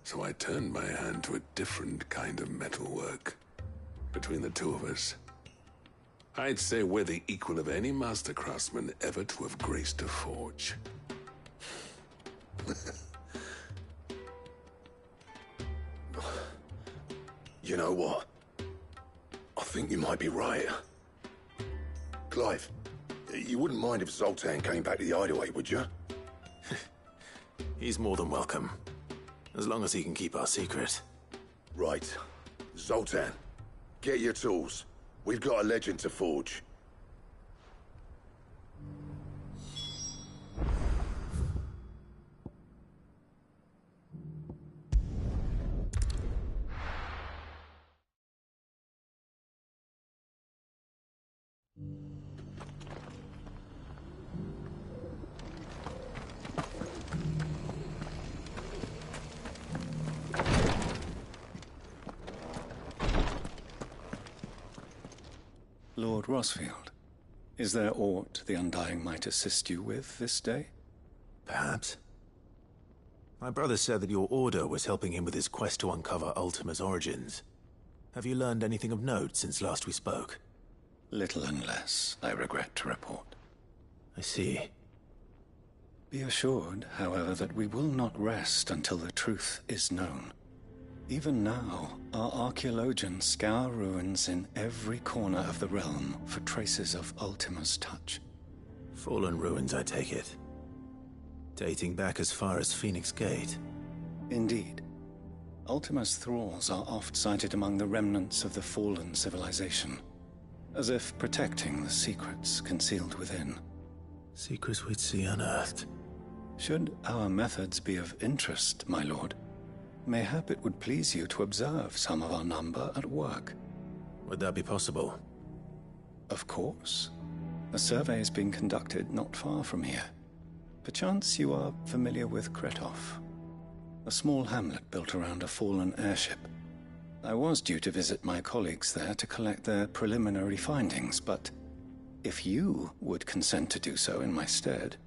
So I turned my hand to a different kind of metalwork. Between the two of us, I'd say we're the equal of any master craftsman ever to have graced a forge. You know what? I think you might be right. Clive, you wouldn't mind if Zoltan came back to the hideaway, would you? He's more than welcome. As long as he can keep our secret. Right. Zoltan, get your tools. We've got a legend to forge. Lord Rosfield, is there aught the Undying might assist you with this day? Perhaps. My brother said that your order was helping him with his quest to uncover Ultima's origins. Have you learned anything of note since last we spoke? Little unless, I regret to report. I see. Be assured, however, that we will not rest until the truth is known. Even now, our archaeologians scour ruins in every corner of the realm for traces of Ultima's touch. Fallen ruins, I take it. Dating back as far as Phoenix Gate. Indeed. Ultima's thralls are oft sighted among the remnants of the fallen civilization, as if protecting the secrets concealed within. Secrets we'd see unearthed. Should our methods be of interest, my lord, mayhap it would please you to observe some of our number at work. Would that be possible? Of course. A survey is being conducted not far from here. Perchance you are familiar with Kretov, a small hamlet built around a fallen airship. I was due to visit my colleagues there to collect their preliminary findings, but if you would consent to do so in my stead,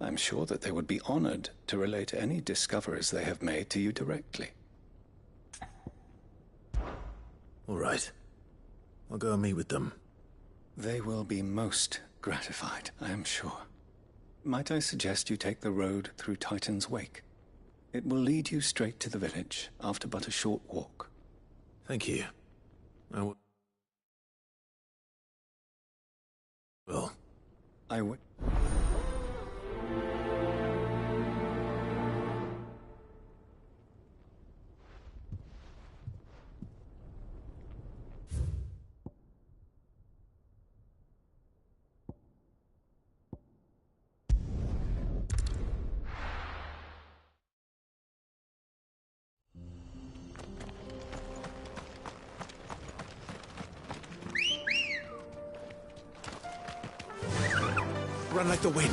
I'm sure that they would be honored to relate any discoveries they have made to you directly. All right. I'll go and meet with them. They will be most gratified, I am sure. Might I suggest you take the road through Titan's Wake? It will lead you straight to the village after but a short walk. Thank you. Well, I would. Run like the wind.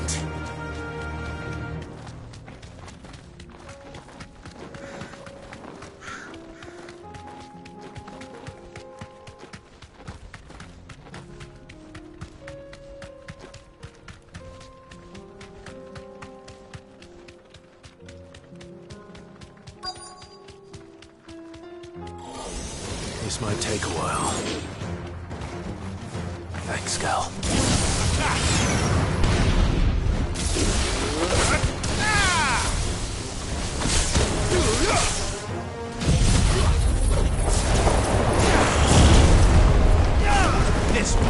This might take a while. Thanks, Cal. This one.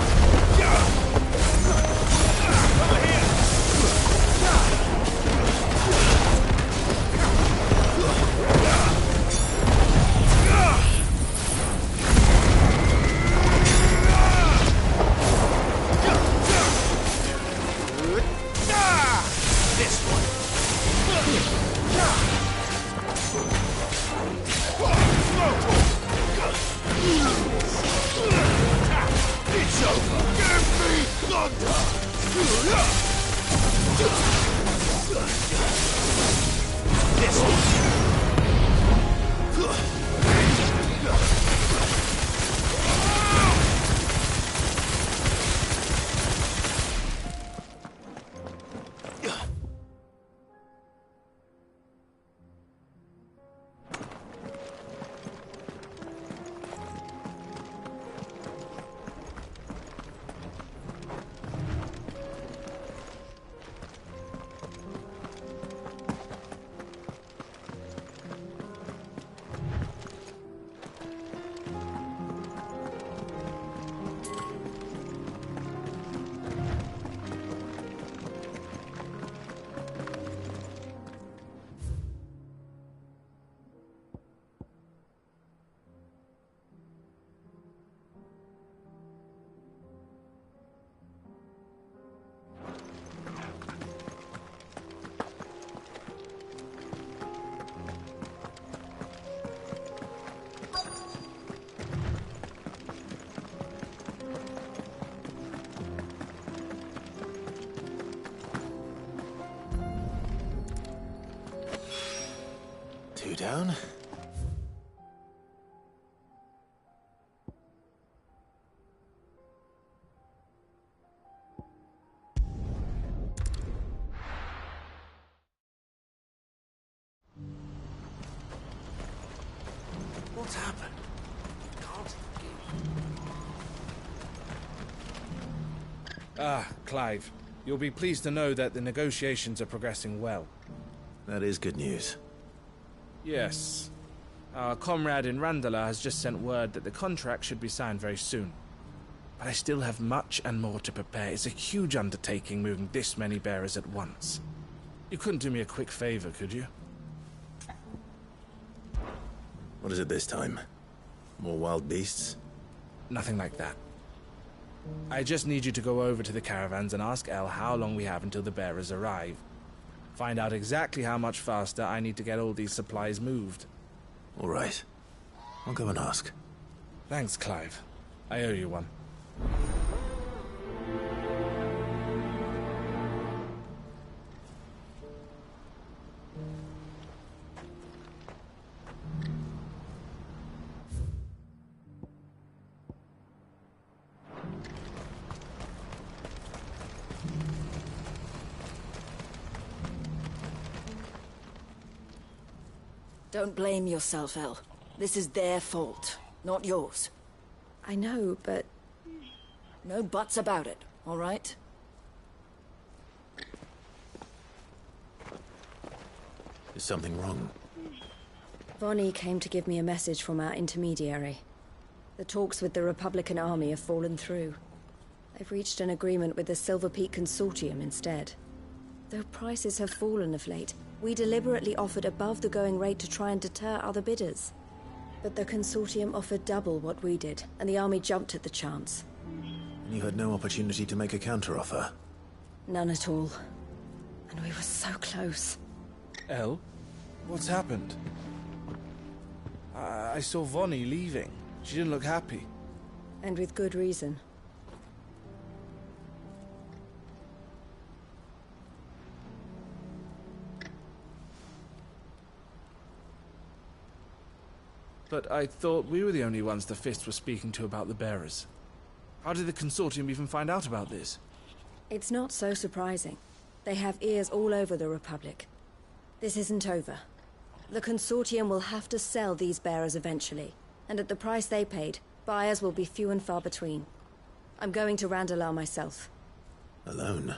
Over here. This one. It's over. Give me thunder. This one. Clive. You'll be pleased to know that the negotiations are progressing well. That is good news. Yes. Our comrade in Randala has just sent word that the contract should be signed very soon. But I still have much and more to prepare. It's a huge undertaking moving this many bearers at once. You couldn't do me a quick favor, could you? What is it this time? More wild beasts? Nothing like that. I just need you to go over to the caravans and ask El how long we have until the bearers arrive. Find out exactly how much faster I need to get all these supplies moved. All right. I'll go and ask. Thanks, Clive. I owe you one. Don't blame yourself, El. This is their fault, not yours. I know, but... No buts about it, all right? Is something wrong? Vonnie came to give me a message from our intermediary. The talks with the Republican army have fallen through. They've reached an agreement with the Silver Peak Consortium instead. Though prices have fallen of late, we deliberately offered above the going rate to try and deter other bidders. But the Consortium offered double what we did, and the army jumped at the chance. And you had no opportunity to make a counteroffer? None at all. And we were so close. El? What's happened? I saw Vonnie leaving. She didn't look happy. And with good reason. But I thought we were the only ones the Fist were speaking to about the bearers. How did the Consortium even find out about this? It's not so surprising. They have ears all over the Republic. This isn't over. The Consortium will have to sell these bearers eventually, and at the price they paid, buyers will be few and far between. I'm going to Randalar myself. Alone?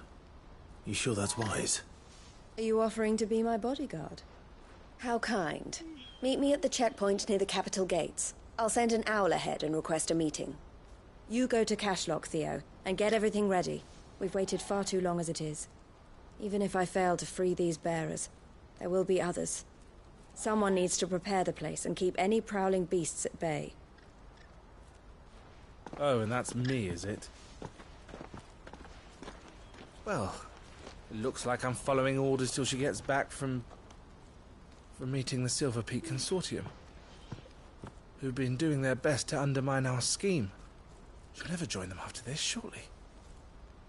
You sure that's wise? Are you offering to be my bodyguard? How kind. Meet me at the checkpoint near the capital gates. I'll send an owl ahead and request a meeting. You go to Cashlock, Theo, and get everything ready. We've waited far too long as it is. Even if I fail to free these bearers, there will be others. Someone needs to prepare the place and keep any prowling beasts at bay. Oh, and that's me, is it? Well, it looks like I'm following orders till she gets back from meeting the Silver Peak Consortium, who've been doing their best to undermine our scheme. She'll never join them after this, surely.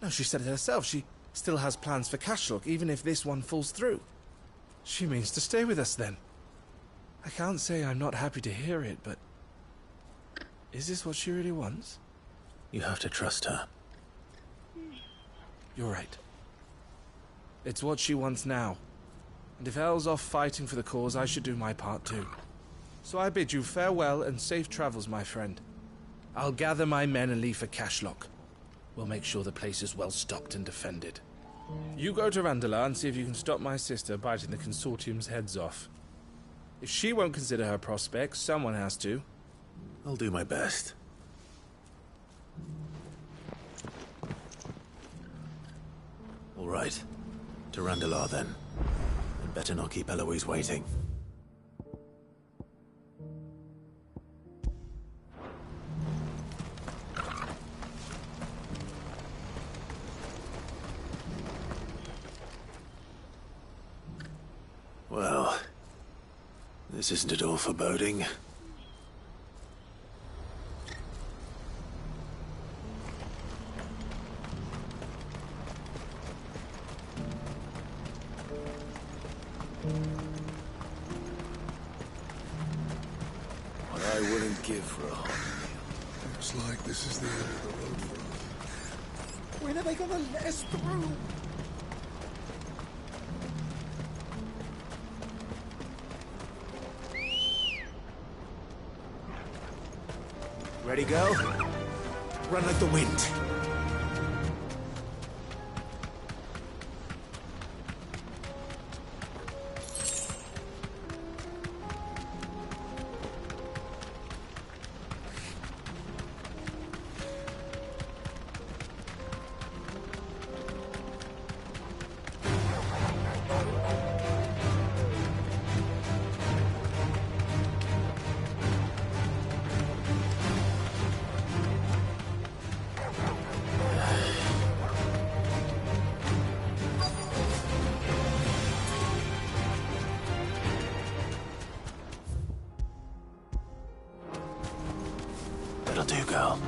No, she said it herself. She still has plans for Cashlock, even if this one falls through. She means to stay with us, then. I can't say I'm not happy to hear it, but... is this what she really wants? You have to trust her. You're right. It's what she wants now. And if El's off fighting for the cause, I should do my part too. So I bid you farewell and safe travels, my friend. I'll gather my men and leave for Cashlock. We'll make sure the place is well stocked and defended. You go to Randalar and see if you can stop my sister biting the Consortium's heads off. If she won't consider her prospects, someone has to. I'll do my best. All right. To Randalar, then. And better not keep Eloise waiting. Well, this isn't at all foreboding. What I wouldn't give for a home. Looks like this is the end of the road for us. When are they gonna let us through? Ready, go? Run like the wind. That'll do, girl.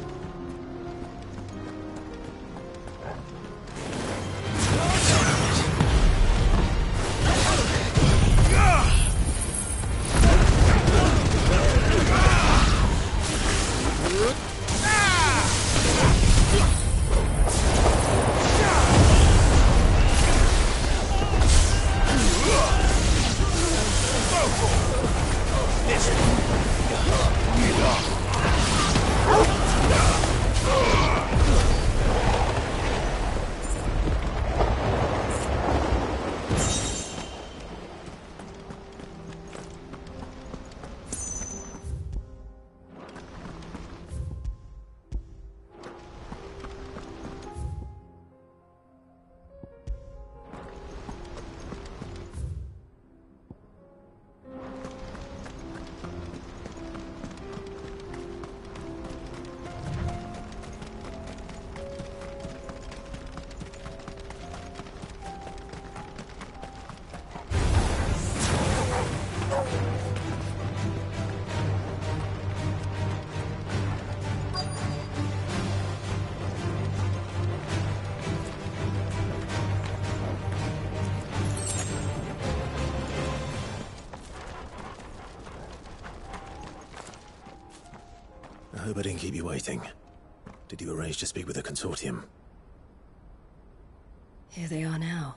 I hope I didn't keep you waiting. Did you arrange to speak with the consortium? Here they are now.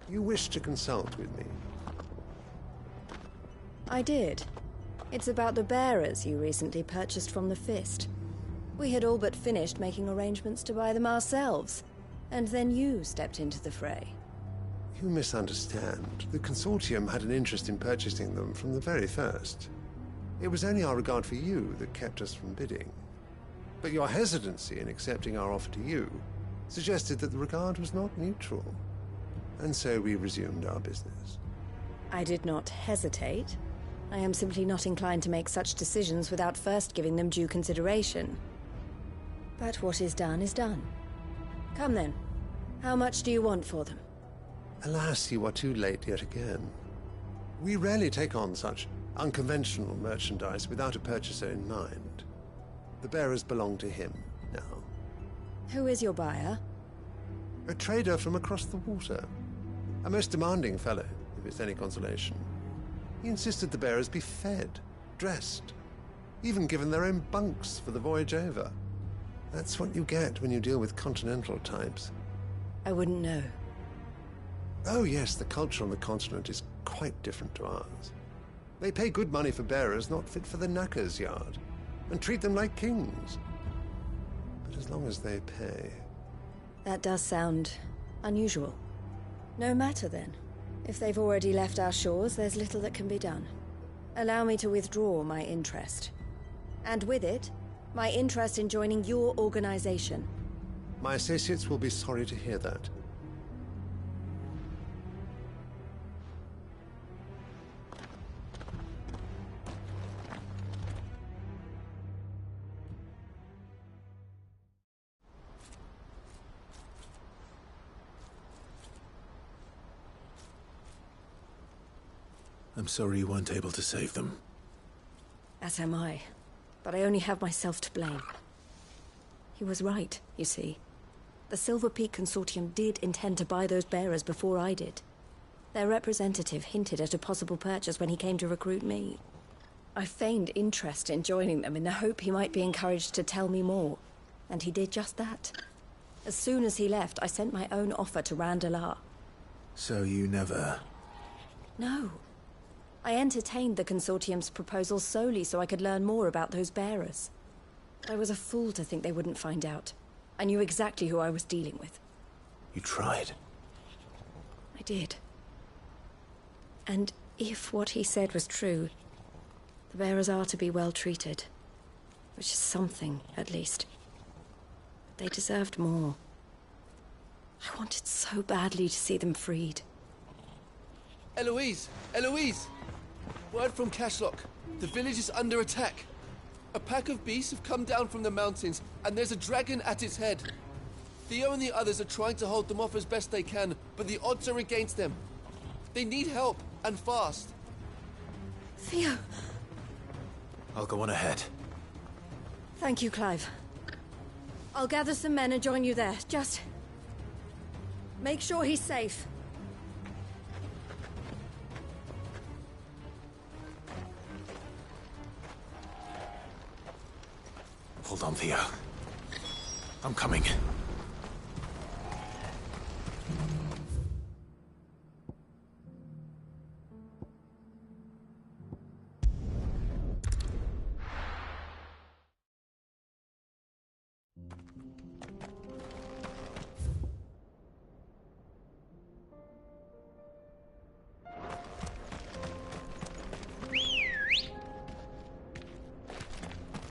You wish to consult with me? I did. It's about the bearers you recently purchased from the Fist. We had all but finished making arrangements to buy them ourselves, and then you stepped into the fray. You misunderstand. The consortium had an interest in purchasing them from the very first. It was only our regard for you that kept us from bidding. But your hesitancy in accepting our offer to you suggested that the regard was not mutual. And so we resumed our business. I did not hesitate. I am simply not inclined to make such decisions without first giving them due consideration. But what is done is done. Come then. How much do you want for them? Alas, you are too late yet again. We rarely take on such unconventional merchandise without a purchaser in mind. The bearers belong to him now. Who is your buyer? A trader from across the water. A most demanding fellow, if it's any consolation. He insisted the bearers be fed, dressed, even given their own bunks for the voyage over. That's what you get when you deal with continental types. I wouldn't know. Oh yes, the culture on the continent is quite different to ours. They pay good money for bearers not fit for the knacker's yard, and treat them like kings. But as long as they pay... That does sound unusual. No matter then. If they've already left our shores, there's little that can be done. Allow me to withdraw my interest. And with it, my interest in joining your organization. My associates will be sorry to hear that. I'm sorry you weren't able to save them. As am I. But I only have myself to blame. He was right, you see. The Silver Peak Consortium did intend to buy those bearers before I did. Their representative hinted at a possible purchase when he came to recruit me. I feigned interest in joining them in the hope he might be encouraged to tell me more. And he did just that. As soon as he left, I sent my own offer to Randalar. So you never... No. I entertained the Consortium's proposal solely so I could learn more about those bearers. I was a fool to think they wouldn't find out. I knew exactly who I was dealing with. You tried. I did. And if what he said was true, the bearers are to be well treated. Which is something, at least. But they deserved more. I wanted so badly to see them freed. Eloise! Eloise! Word from Cashlock. The village is under attack. A pack of beasts have come down from the mountains, and there's a dragon at its head. Theo and the others are trying to hold them off as best they can, but the odds are against them. They need help, and fast. Theo! I'll go on ahead. Thank you, Clive. I'll gather some men and join you there. Just make sure he's safe. Hold on, Theo. I'm coming.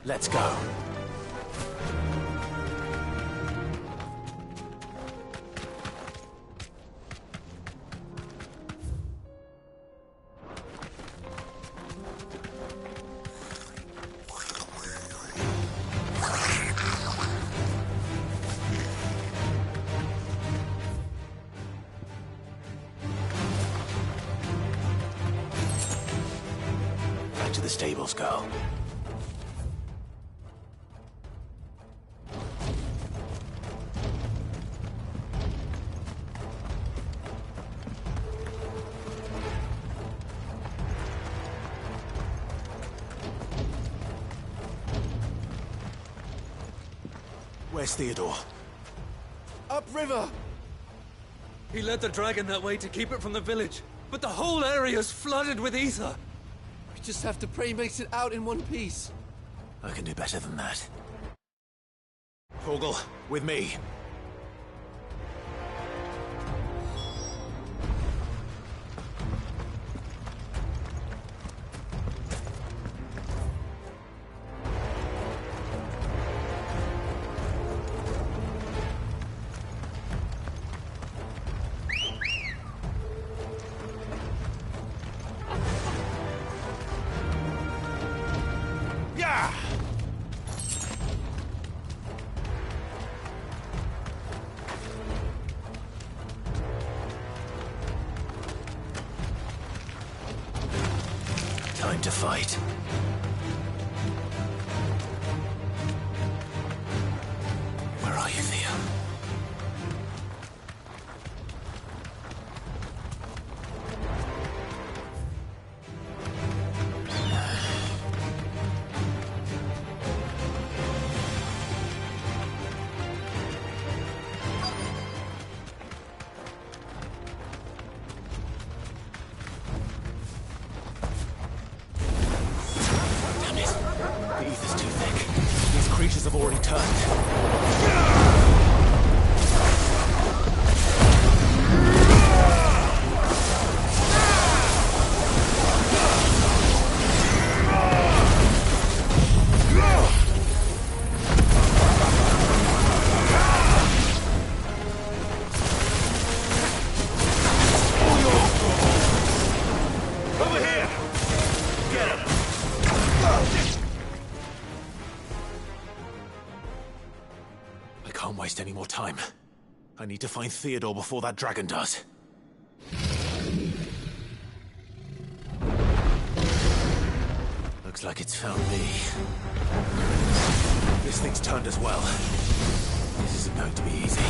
Let's go. Back to the stables, girl. Where's Theodore? Upriver! He led the dragon that way to keep it from the village, but the whole area's flooded with ether. We just have to pray he makes it out in one piece. I can do better than that. Torgal, with me. Time to fight. Where are you, Theo? The ether's too thick. These creatures have already turned. Over here! Get him! I can't waste any more time. I need to find Theodore before that dragon does. Looks like it's found me. This thing's turned as well. This isn't going to be easy.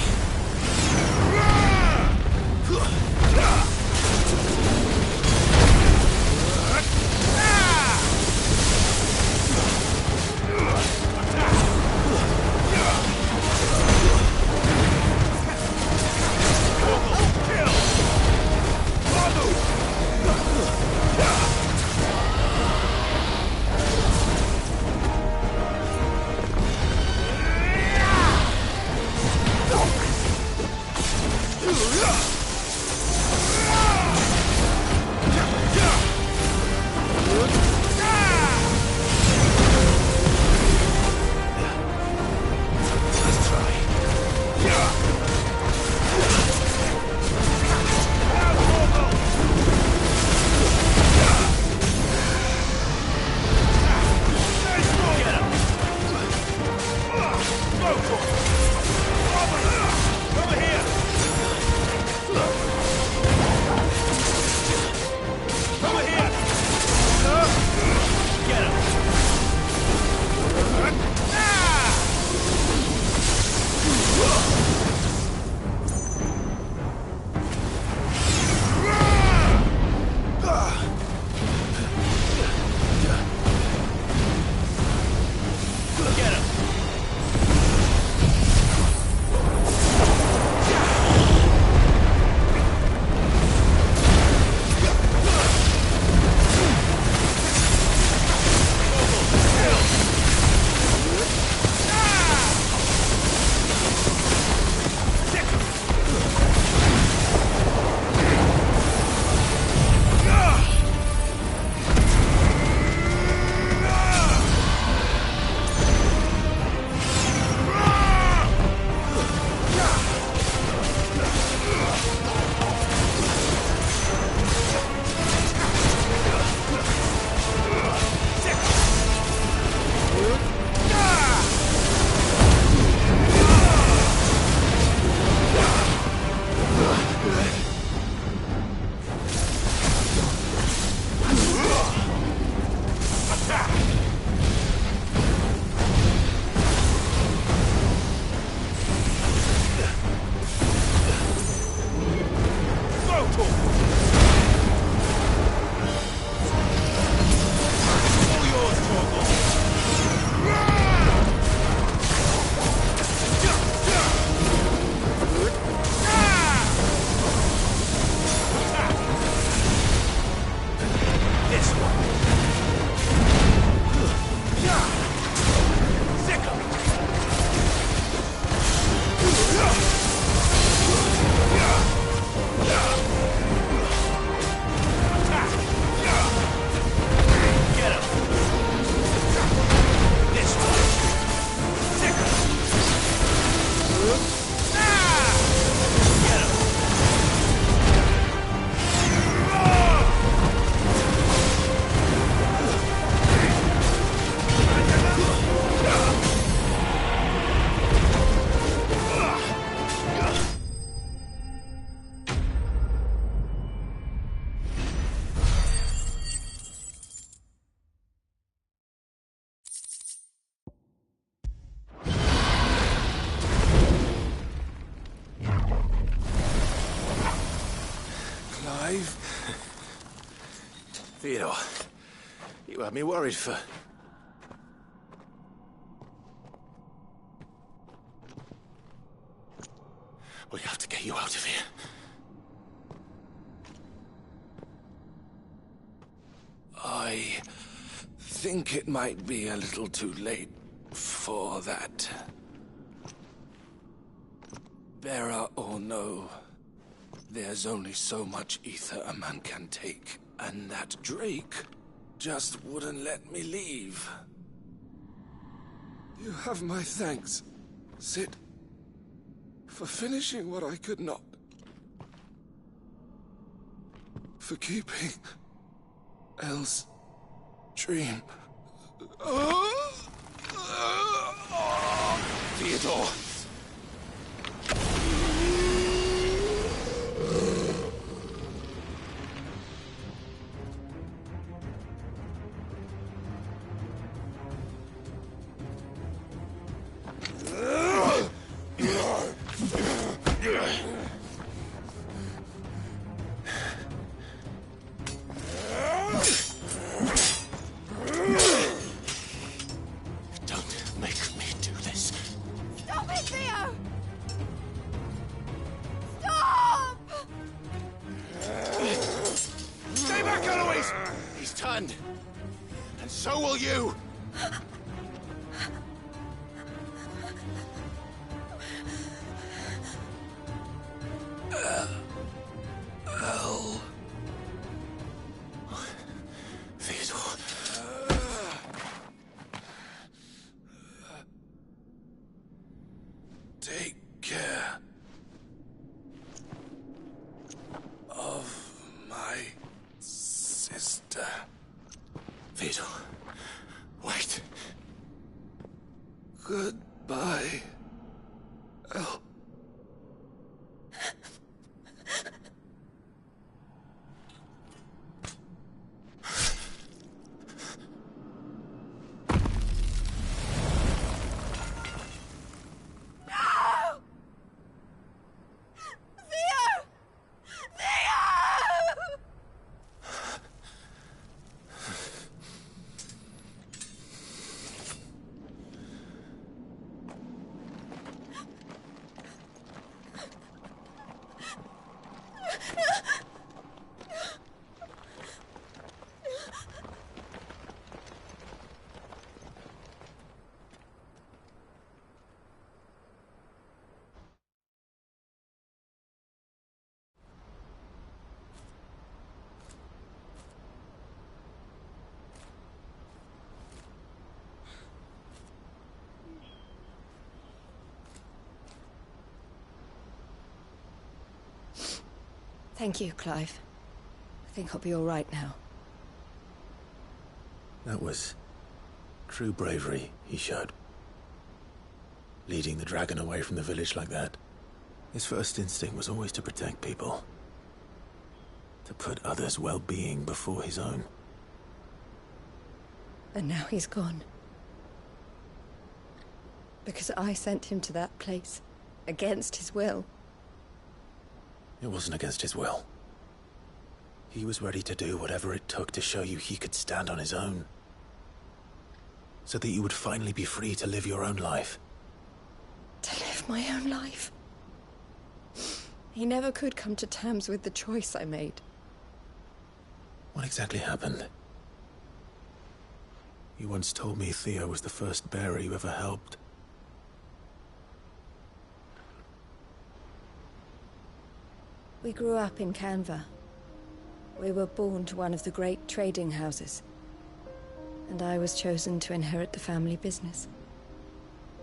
Theodore, you had me worried for... We have to get you out of here. I think it might be a little too late for that. Bearer or no, there's only so much ether a man can take, and that Drake just wouldn't let me leave. You have my thanks, Sid, for finishing what I could not. For keeping Elle's dream. Theodore! So will you! Elle. Theodore. Take care of my sister. Theodore, wait. Goodbye, Elle. Thank you, Clive. I think I'll be all right now. That was true bravery he showed. Leading the dragon away from the village like that. His first instinct was always to protect people. To put others' well-being before his own. And now he's gone. Because I sent him to that place, against his will. It wasn't against his will. He was ready to do whatever it took to show you he could stand on his own. So that you would finally be free to live your own life. To live my own life? He never could come to terms with the choice I made. What exactly happened? You once told me Theo was the first bearer you ever helped. We grew up in Canva. We were born to one of the great trading houses. And I was chosen to inherit the family business.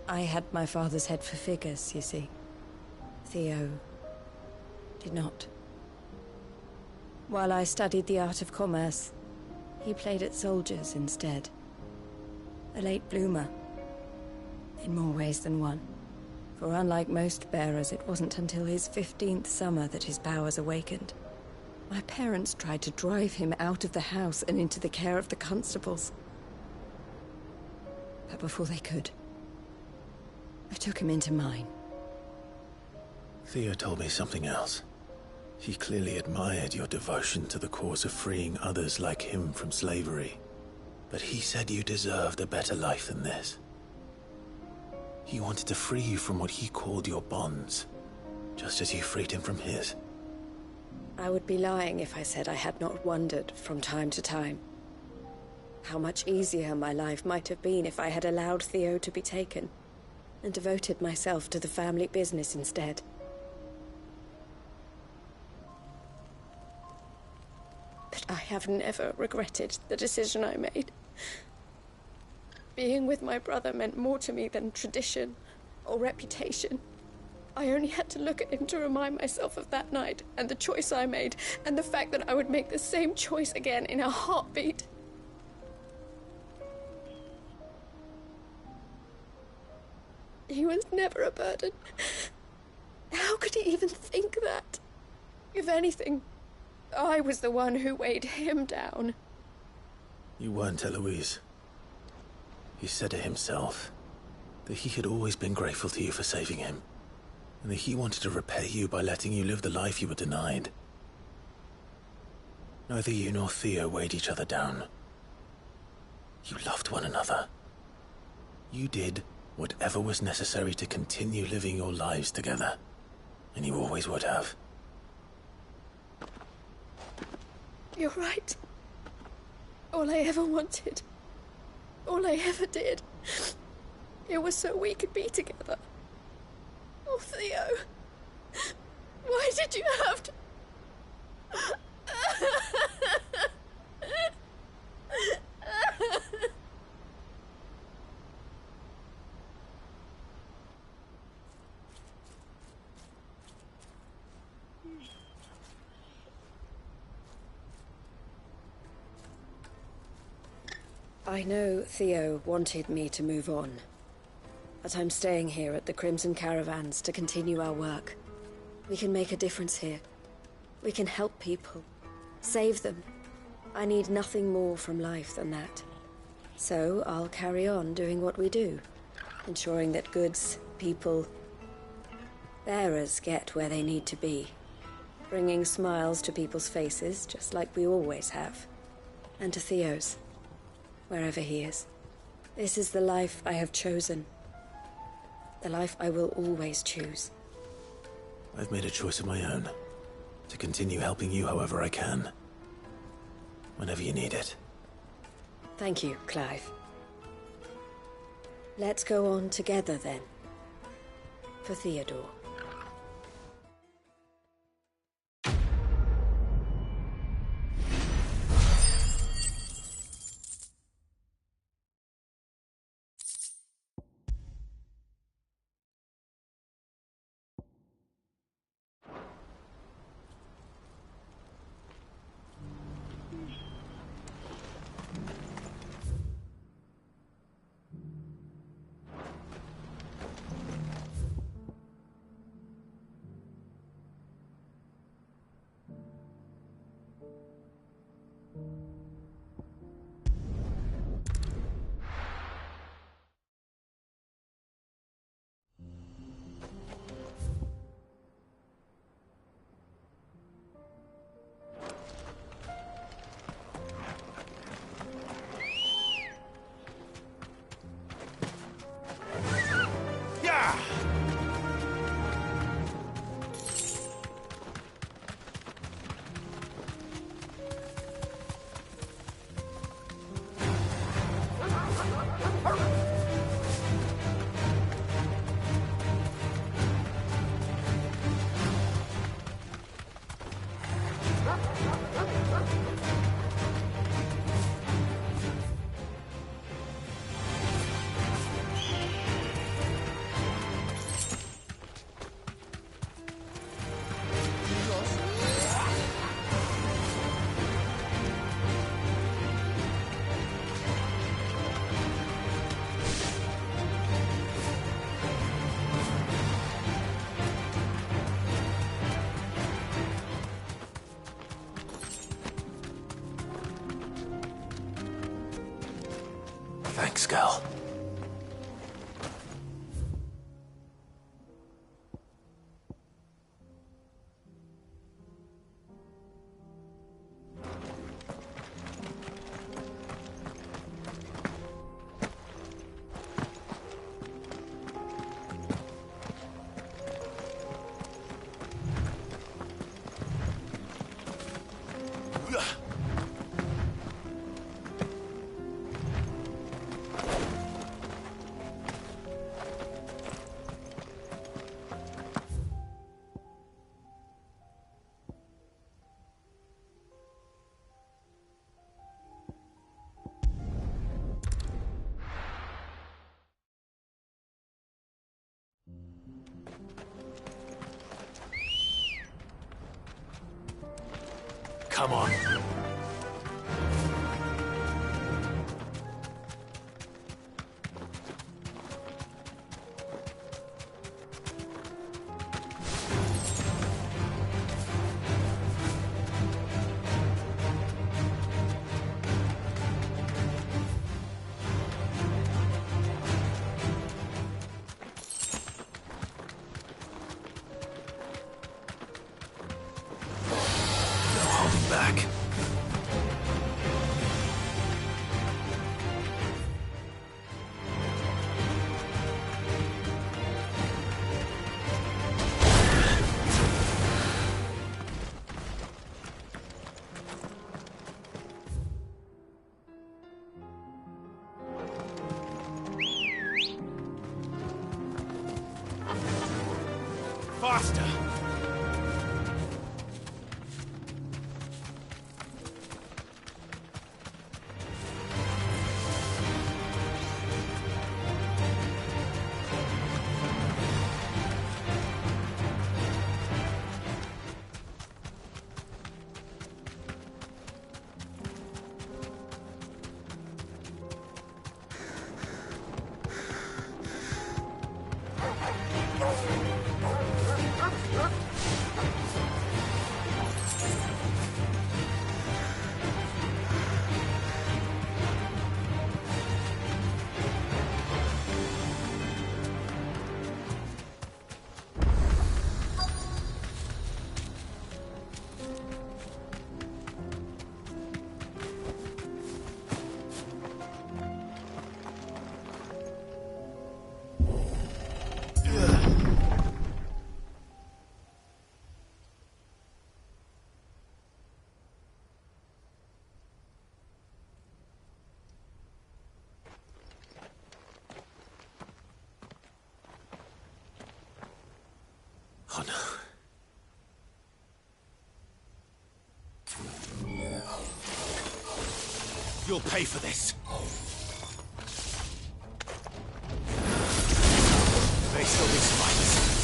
I had my father's head for figures, you see. Theo did not. While I studied the art of commerce, he played at soldiers instead. A late bloomer, in more ways than one. For unlike most bearers, it wasn't until his 15th summer that his powers awakened. My parents tried to drive him out of the house and into the care of the constables. But before they could, I took him into mine. Theo told me something else. He clearly admired your devotion to the cause of freeing others like him from slavery. But he said you deserved a better life than this. He wanted to free you from what he called your bonds, just as you freed him from his. I would be lying if I said I had not wondered from time to time how much easier my life might have been if I had allowed Theo to be taken and devoted myself to the family business instead. But I have never regretted the decision I made. Being with my brother meant more to me than tradition or reputation. I only had to look at him to remind myself of that night and the choice I made and the fact that I would make the same choice again in a heartbeat. He was never a burden. How could he even think that? If anything, I was the one who weighed him down. You weren't, Eloise. He said it himself, that he had always been grateful to you for saving him, and that he wanted to repay you by letting you live the life you were denied. Neither you nor Theo weighed each other down. You loved one another. You did whatever was necessary to continue living your lives together, and you always would have. You're right. All I ever wanted, all I ever did, it was so we could be together. Oh, Theo, why did you have to... I know Theo wanted me to move on, but I'm staying here at the Crimson Caravans to continue our work. We can make a difference here. We can help people, save them. I need nothing more from life than that. So I'll carry on doing what we do, ensuring that goods, people, bearers get where they need to be, bringing smiles to people's faces just like we always have, and to Theo's. Wherever he is. This is the life I have chosen. The life I will always choose. I've made a choice of my own. To continue helping you however I can. Whenever you need it. Thank you, Clive. Let's go on together then. For Theodore. Thanks, girl. come on. Back. Faster! Oh no. You'll pay for this. May still be survivors.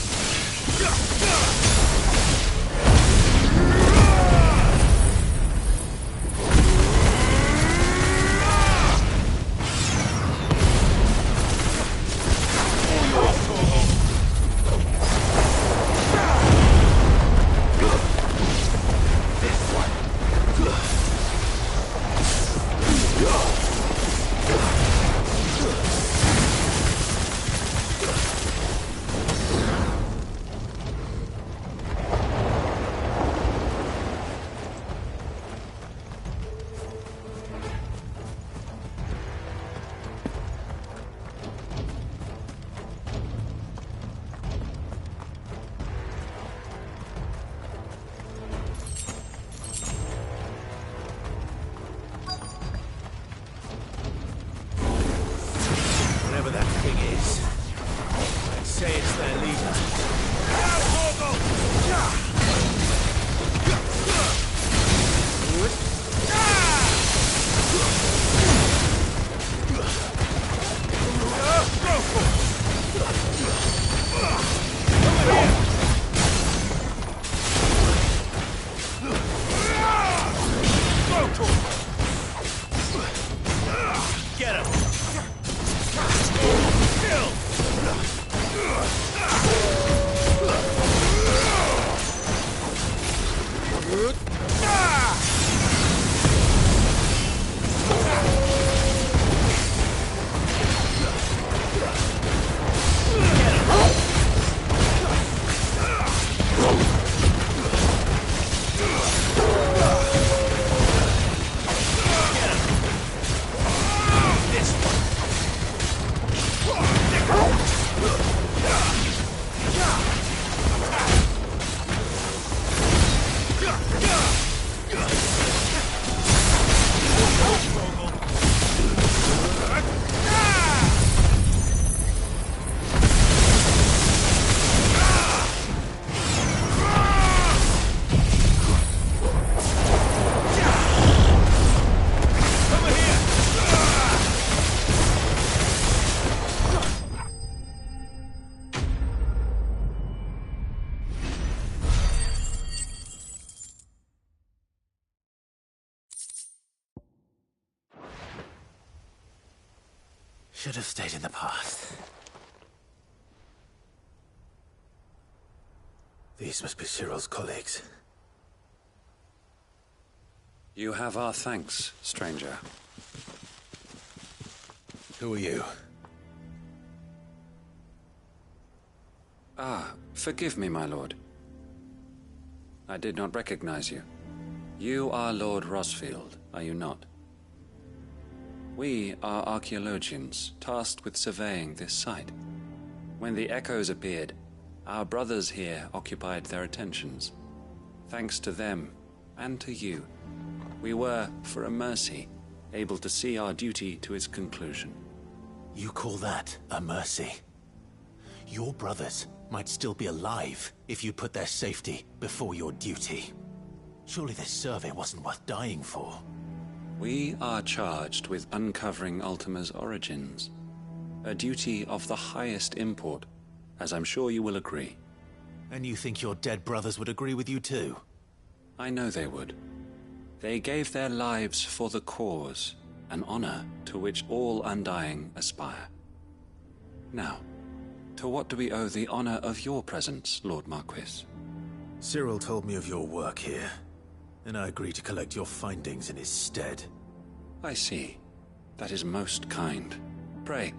Should have stayed in the past. These must be Cyril's colleagues. You have our thanks, stranger. Who are you? Ah, forgive me, my lord. I did not recognize you. You are Lord Rosfield, are you not? We are archaeologians, tasked with surveying this site. When the echoes appeared, our brothers here occupied their attentions. Thanks to them, and to you, we were, for a mercy, able to see our duty to its conclusion. You call that a mercy? Your brothers might still be alive if you put their safety before your duty. Surely this survey wasn't worth dying for. We are charged with uncovering Ultima's origins. A duty of the highest import, as I'm sure you will agree. And you think your dead brothers would agree with you too? I know they would. They gave their lives for the cause, an honor to which all Undying aspire. Now, to what do we owe the honor of your presence, Lord Marquis? Cyril told me of your work here, and I agreed to collect your findings in his stead. I see. That is most kind. Pray,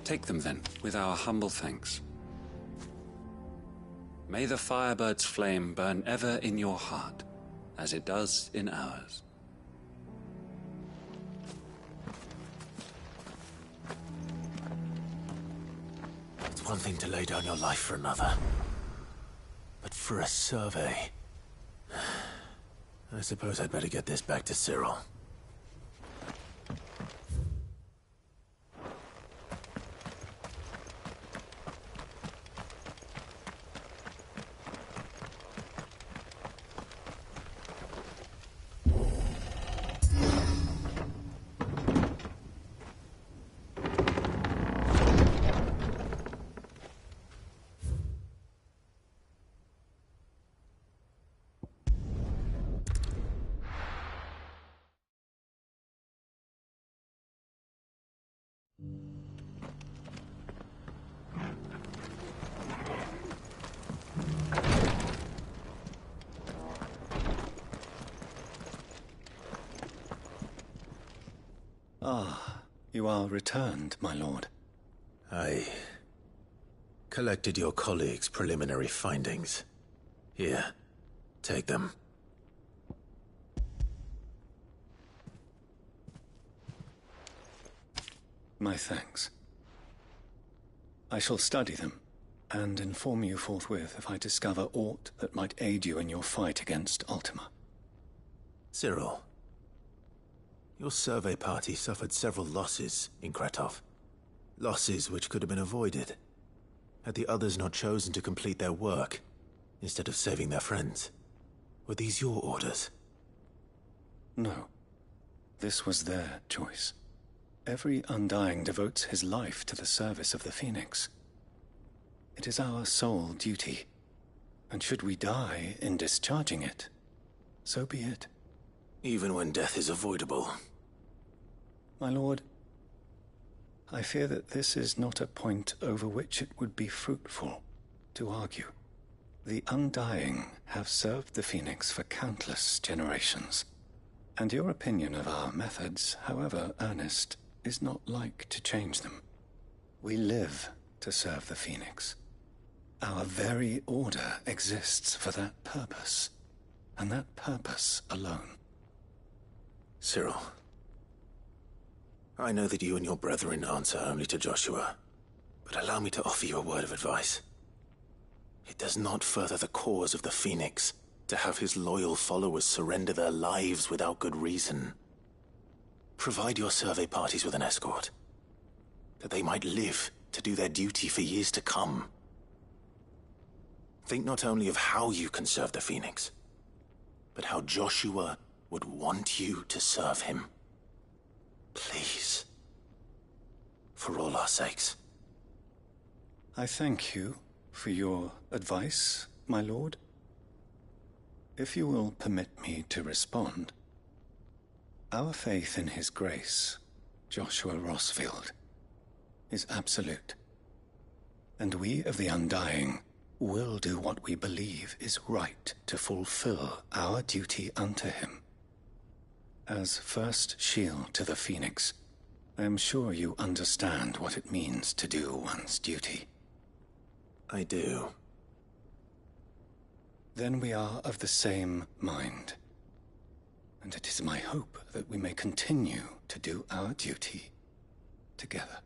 take them then, with our humble thanks. May the Firebird's flame burn ever in your heart, as it does in ours. It's one thing to lay down your life for another, but for a survey... I suppose I'd better get this back to Cyril. Ah, you are returned, my lord. I collected your colleagues' preliminary findings. Here, take them. My thanks. I shall study them, and inform you forthwith if I discover aught that might aid you in your fight against Ultima. Cyril, your survey party suffered several losses in Kretov. Losses which could have been avoided, had the others not chosen to complete their work, instead of saving their friends. Were these your orders? No. This was their choice. Every Undying devotes his life to the service of the Phoenix. It is our sole duty, and should we die in discharging it, so be it. Even when death is avoidable. My lord, I fear that this is not a point over which it would be fruitful to argue. The Undying have served the Phoenix for countless generations, and your opinion of our methods, however earnest, is not like to change them. We live to serve the Phoenix. Our very order exists for that purpose, and that purpose alone. Cyril, I know that you and your brethren answer only to Joshua, but allow me to offer you a word of advice. It does not further the cause of the Phoenix to have his loyal followers surrender their lives without good reason. Provide your survey parties with an escort, that they might live to do their duty for years to come. Think not only of how you can serve the Phoenix, but how Joshua would want you to serve him. Please. For all our sakes. I thank you for your advice, my lord. If you will permit me to respond, our faith in his grace, Joshua Rosfield, is absolute. And we of the Undying will do what we believe is right to fulfill our duty unto him. As first shield to the Phoenix, I am sure you understand what it means to do one's duty. I do. Then we are of the same mind. And it is my hope that we may continue to do our duty together.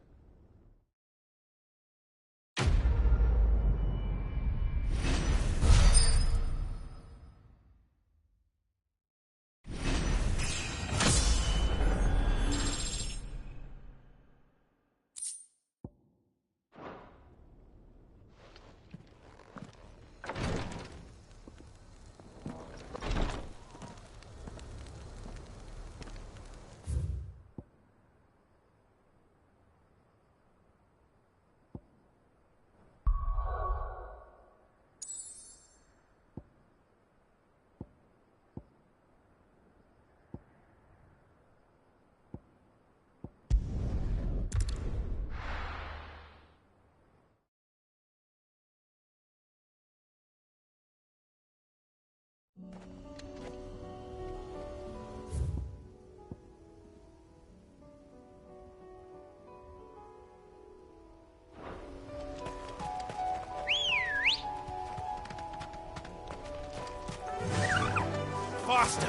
Faster!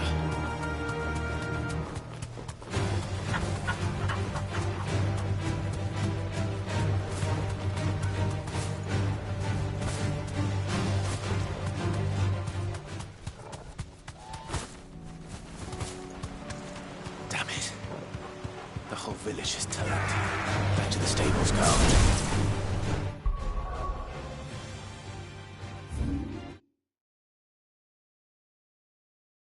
Damn it. The whole village is turned. Back to the stables, go.